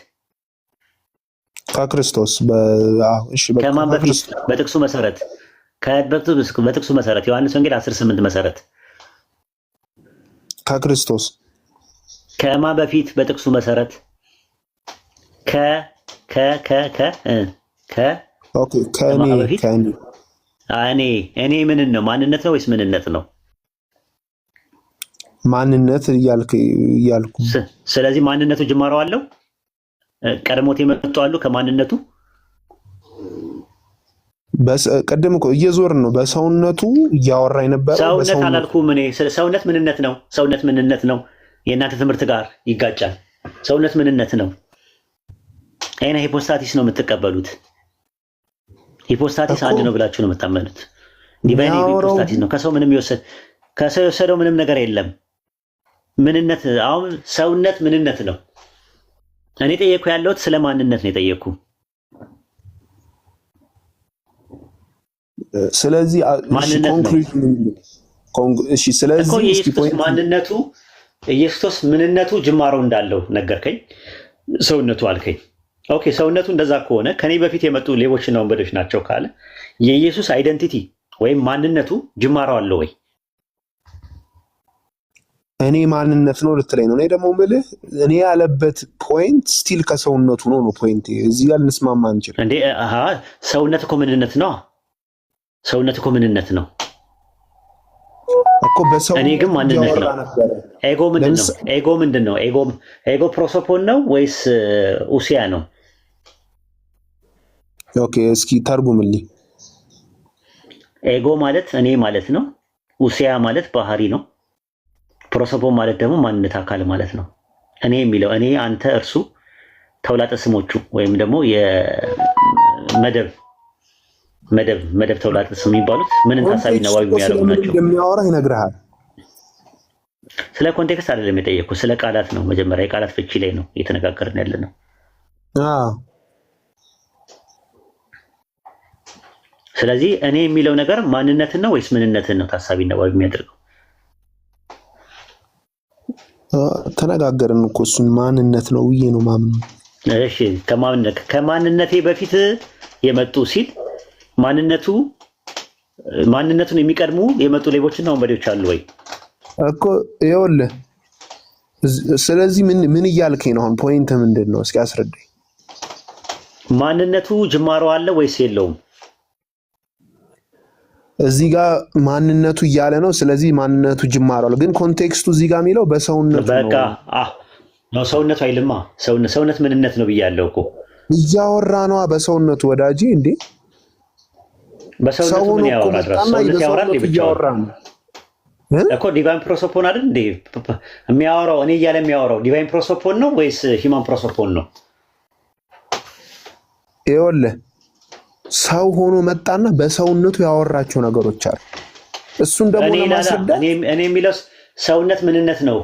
S2: ከክርስቶስ። እሺ
S5: ከማን በፊት? በጥቅሱ መሰረት በጥቅሱ መሰረት ዮሐንስ ወንጌል 10:8 መሰረት
S2: ከክርስቶስ።
S5: ከማን በፊት? በጥቅሱ መሰረት እኔ ምንን ነው? ማንነት ነው ወይስ ምንነት ነው?
S2: ማንነት እያልኩ።
S5: ስለዚህ ማንነቱ ጅማሮ አለው። ቀድሞት የመጡ አሉ ከማንነቱ።
S2: ቅድም እኮ እየዞርን ነው። በሰውነቱ እያወራ የነበረው
S5: ሰውነት አላልኩም እኔ። ሰውነት ምንነት ነው። ሰውነት ምንነት ነው። የእናንተ ትምህርት ጋር ይጋጫል። ሰውነት ምንነት ነው። አይና ሂፖስታቲስ ነው የምትቀበሉት። ሂፖስታቲስ አንድ ነው ብላችሁ ነው የምታመኑት። ዲቫይን ሂፖስታቲስ ነው። ከሰው የወሰደው ምንም ነገር የለም። ምንነት አሁን ሰውነት ምንነት ነው። እኔ ጠየኩ ያለሁት ስለ ማንነት ነው የጠየኩ።
S2: ስለዚህ
S5: ማንነቱ ኢየሱስ ምንነቱ ጅማሮ እንዳለው ነገርከኝ። ሰውነቱ አልከኝ። ኦኬ፣ ሰውነቱ እንደዛ ከሆነ ከኔ በፊት የመጡ ሌቦችና ወንበዶች ናቸው ካለ የኢየሱስ አይደንቲቲ ወይም ማንነቱ ጅማሮ አለው ወይ?
S2: እኔ ማንነት ነው ልትለኝ ነው። እኔ ደግሞ የምልህ እኔ ያለበት ፖይንት ስቲል ከሰውነቱ ነው ፖይንት። እዚህ ጋር ልንስማማ አንችልም
S5: እንዴ? ሰውነት እኮ ምንነት ነው። ሰውነት እኮ ምንነት ነው
S2: እኮ በሰው።
S5: እኔ ግን ማንነት ነው። ኤጎ ምንድን ነው? ኤጎ ምንድን ነው? ኤጎ ፕሮሶፖን ነው ወይስ ኡሲያ ነው?
S2: ኦኬ፣ እስኪ ተርጉምልኝ።
S5: ኤጎ ማለት እኔ ማለት ነው። ኡሲያ ማለት ባህሪ ነው። ፕሮሶፖን ማለት ደግሞ ማንነት አካል ማለት ነው። እኔ የሚለው እኔ፣ አንተ፣ እርሱ ተውላጠ ስሞቹ ወይም ደግሞ የመደብ ተውላጠ ስም የሚባሉት ምንን ታሳቢና ዋቢ የሚያደርጉ ናቸው።
S2: የሚያወራ ይነግርሃል።
S5: ስለ ኮንቴክስት አይደለም የጠየኩ፣ ስለ ቃላት ነው። መጀመሪያ የቃላት ፍቺ ላይ ነው እየተነጋገርን ያለ ነው። ስለዚህ እኔ የሚለው ነገር ማንነትን ነው ወይስ ምንነትን ነው ታሳቢና ዋቢ የሚያደርገው?
S2: ተነጋገርን እኮ እሱን ማንነት ነው ብዬ ነው ማምነው።
S5: እሺ፣ ከማንነቴ በፊት የመጡ ሲል ማንነቱን የሚቀድሙ የመጡ ሌቦችና ወንበዴዎች አሉ ወይ
S2: እኮ? ይኸውልህ፣ ስለዚህ ምን እያልከኝ ነው? አሁን ፖይንት ምንድን ነው? እስኪ አስረዳኝ።
S5: ማንነቱ ጅማሮ አለ ወይስ የለውም?
S2: እዚህ ጋር ማንነቱ እያለ ነው። ስለዚህ ማንነቱ ጅማሮ አለ። ግን ኮንቴክስቱ እዚህ ጋር የሚለው በሰውነቱ ነው።
S5: በቃ ነው። ሰውነቱ አይልማ። ሰውነት ምንነት ነው ብያለሁ እኮ።
S2: እያወራ ነዋ በሰውነቱ ወዳጄ። እንዴ
S5: በሰውነቱ ምን ያወራል? ሰውነት ያወራል እኮ። ዲቫይን ፕሮሶፖን አይደል እንዴ የሚያወራው? እኔ እያለ የሚያወራው ዲቫይን ፕሮሶፖን ነው ወይስ ሂማን ፕሮሶፖን ነው?
S2: ይኸውልህ ሰው ሆኖ መጣና በሰውነቱ ያወራቸው ነገሮች አሉ። እሱን ደግሞ ለማስረዳት
S5: እኔ የሚለው ሰውነት ምንነት ነው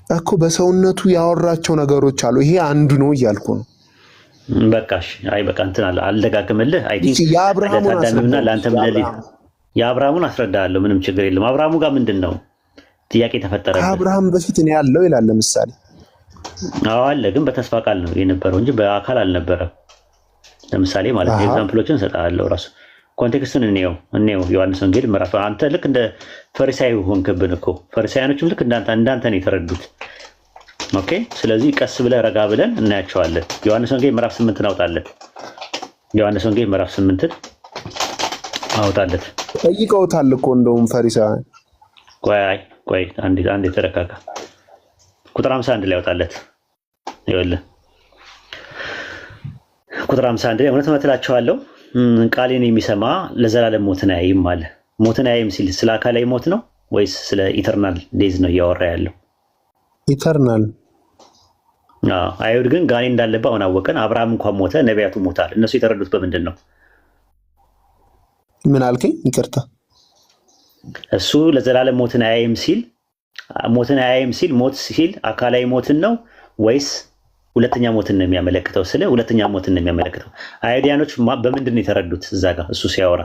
S2: እኮ በሰውነቱ ያወራቸው ነገሮች አሉ። ይሄ አንዱ ነው እያልኩ ነው።
S5: በቃሽ። አይ በቃ እንትን አልደጋግምልህ። አይ ቲንክ ለታዳሚውና ለአንተ የአብርሃሙን አስረዳለሁ። ምንም ችግር የለም። አብርሃሙ ጋር ምንድን ነው ጥያቄ ተፈጠረ?
S2: ከአብርሃም በፊት እኔ ያለው ይላል ለምሳሌ።
S5: አዎ አለ፣ ግን በተስፋ ቃል ነው የነበረው እንጂ በአካል አልነበረም። ለምሳሌ ማለት ኤግዛምፕሎችን እሰጥሃለሁ። ራሱ ኮንቴክስቱን እንየው። ዮሐንስ ወንጌል ምዕራፍ አንተ ልክ እንደ ፈሪሳይ ሆንክብን እኮ። ፈሪሳውያኖችም ልክ እንዳንተ ነው የተረዱት። ኦኬ፣ ስለዚህ ቀስ ብለህ ረጋ ብለን እናያቸዋለን። ዮሐንስ ወንጌል ምዕራፍ 8 አውጣለት። ዮሐንስ ወንጌል ምዕራፍ 8 አውጣለት።
S2: ጠይቀውታል እኮ እንደውም ፈሪሳውያን።
S5: ቆይ አንዴ ተረጋጋ። ቁጥር 51 ላይ አውጣለት። ይኸውልህ ቁጥር 51 ላይ እውነት እላችኋለሁ ቃሌን የሚሰማ ለዘላለም ሞትን አያይም አለ። ሞትን አያይም ሲል ስለ አካላዊ ሞት ነው ወይስ ስለ ኢተርናል ዴዝ ነው እያወራ ያለው?
S2: ኢተርናል።
S5: አይሁድ ግን ጋኔን እንዳለበት አሁን አወቀን። አብርሃም እንኳን ሞተ፣ ነቢያቱ ሞታል። እነሱ የተረዱት በምንድን ነው?
S2: ምን አልከኝ? ይቅርታ።
S5: እሱ ለዘላለም ሞትን አያይም ሲል ሞት ሲል አካላዊ ሞትን ነው ወይስ ሁለተኛ ሞትን ነው የሚያመለክተው። ሁለተኛ ሞትን ነው የሚያመለክተው። አይሁዳኖች በምንድን ነው የተረዱት? እዛ ጋር እሱ ሲያወራ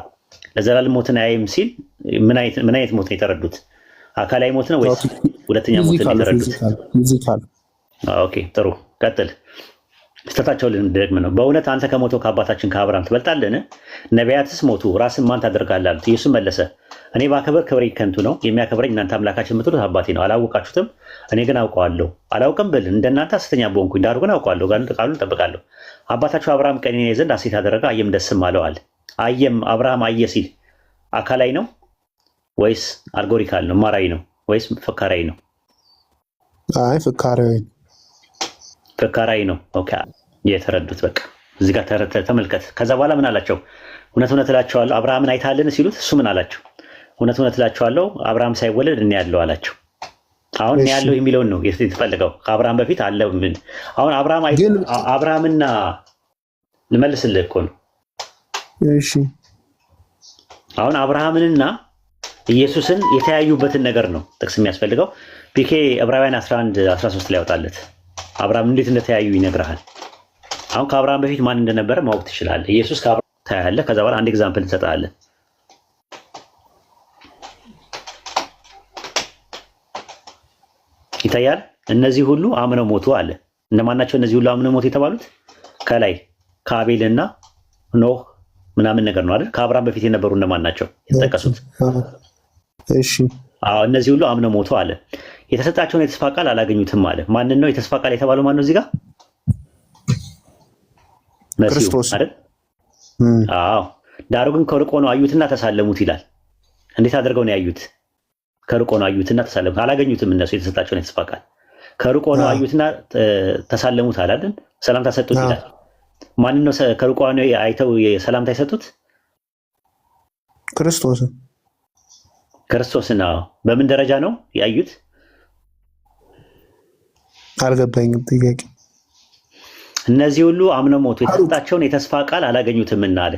S5: ለዘላለም ሞትን አያይም ሲል ምን አይነት ሞት ነው የተረዱት? አካላዊ ሞት ነው ወይስ ሁለተኛ ሞትን ነው የተረዱት? ኦኬ ጥሩ ቀጥል። ስህተታቸው ልንደግም ነው። በእውነት አንተ ከሞተው ከአባታችን ከአብርሃም ትበልጣለህን? ነቢያትስ ሞቱ፣ ራስን ማን ታደርጋለህ አሉት። ኢየሱስ መለሰ እኔ ባከብር ክብሬ ከንቱ ነው፣ የሚያከብረኝ እናንተ አምላካችን የምትሉት አባቴ ነው። አላወቃችሁትም፣ እኔ ግን አውቀዋለሁ። አላውቅም ብል እንደናንተ ሐሰተኛ በሆንኩኝ፣ ዳሩ ግን አውቀዋለሁ፣ ቃሉን እጠብቃለሁ። አባታችሁ አብርሃም ቀኔን ያይ ዘንድ ሐሴት አደረገ፣ አየም ደስም አለው አለ። አየም አብርሃም አየ ሲል አካላዊ ነው ወይስ አልጎሪካል ነው? ማራዊ ነው ወይስ ፍካራዊ ነው?
S2: አይ
S5: ፍካራዊ ነው። ኦኬ የተረዱት በቃ እዚህ ጋር ተመልከት። ከዛ በኋላ ምን አላቸው? እውነት እውነት እላቸዋለሁ አብርሃምን አይተሃልን ሲሉት እሱ ምን አላቸው? እውነት እውነት እላቸዋለሁ አብርሃም ሳይወለድ እኔ ያለው አላቸው። አሁን እኔ ያለው የሚለውን ነው የተፈልገው። ከአብርሃም በፊት አለ ምን? አሁን አብርሃምና ልመልስልህ እኮ ነው።
S2: እሺ
S5: አሁን አብርሃምንና ኢየሱስን የተያዩበትን ነገር ነው ጥቅስ የሚያስፈልገው። ፒኬ ዕብራውያን 11:13 ላይ ያወጣለት አብርሃም እንዴት እንደተያዩ ይነግርሃል። አሁን ከአብርሃም በፊት ማን እንደነበረ ማወቅ ትችላለህ። ኢየሱስ ከአብርሃም ታያለህ። ከዛ በኋላ አንድ ኤግዛምፕል እንሰጥሃለን። ይታያል። እነዚህ ሁሉ አምነው ሞቱ አለ። እነማን ናቸው እነዚህ ሁሉ አምነው ሞቱ የተባሉት? ከላይ ከአቤልና ኖህ ምናምን ነገር ነው አይደል? ከአብርሃም በፊት የነበሩ እነማን ናቸው የተጠቀሱት?
S2: እሺ
S5: እነዚህ ሁሉ አምነው ሞቱ አለ። የተሰጣቸውን የተስፋ ቃል አላገኙትም አለ። ማንን ነው የተስፋ ቃል የተባለው? ማን ነው እዚህ ጋር?
S2: ክርስቶስ
S5: አይደል? አዎ። ዳሩ ግን ከሩቅ ሆነው አዩትና ተሳለሙት ይላል። እንዴት አድርገው ነው ያዩት? ከሩቅ ሆነው አዩትና ተሳለሙት። አላገኙትም እነሱ የተሰጣቸውን የተስፋ ቃል። ከሩቅ ሆነው አዩትና ተሳለሙት አለ አይደል? ሰላምታ ሰጡት ይላል። ማንን ነው ከሩቅ ሆነው አይተው ሰላምታ የሰጡት? ክርስቶስን። በምን ደረጃ ነው ያዩት?
S2: አልገባኝም ጥያቄ።
S5: እነዚህ ሁሉ አምነው ሞቱ፣ የተሰጣቸውን የተስፋ ቃል አላገኙትምና አለ።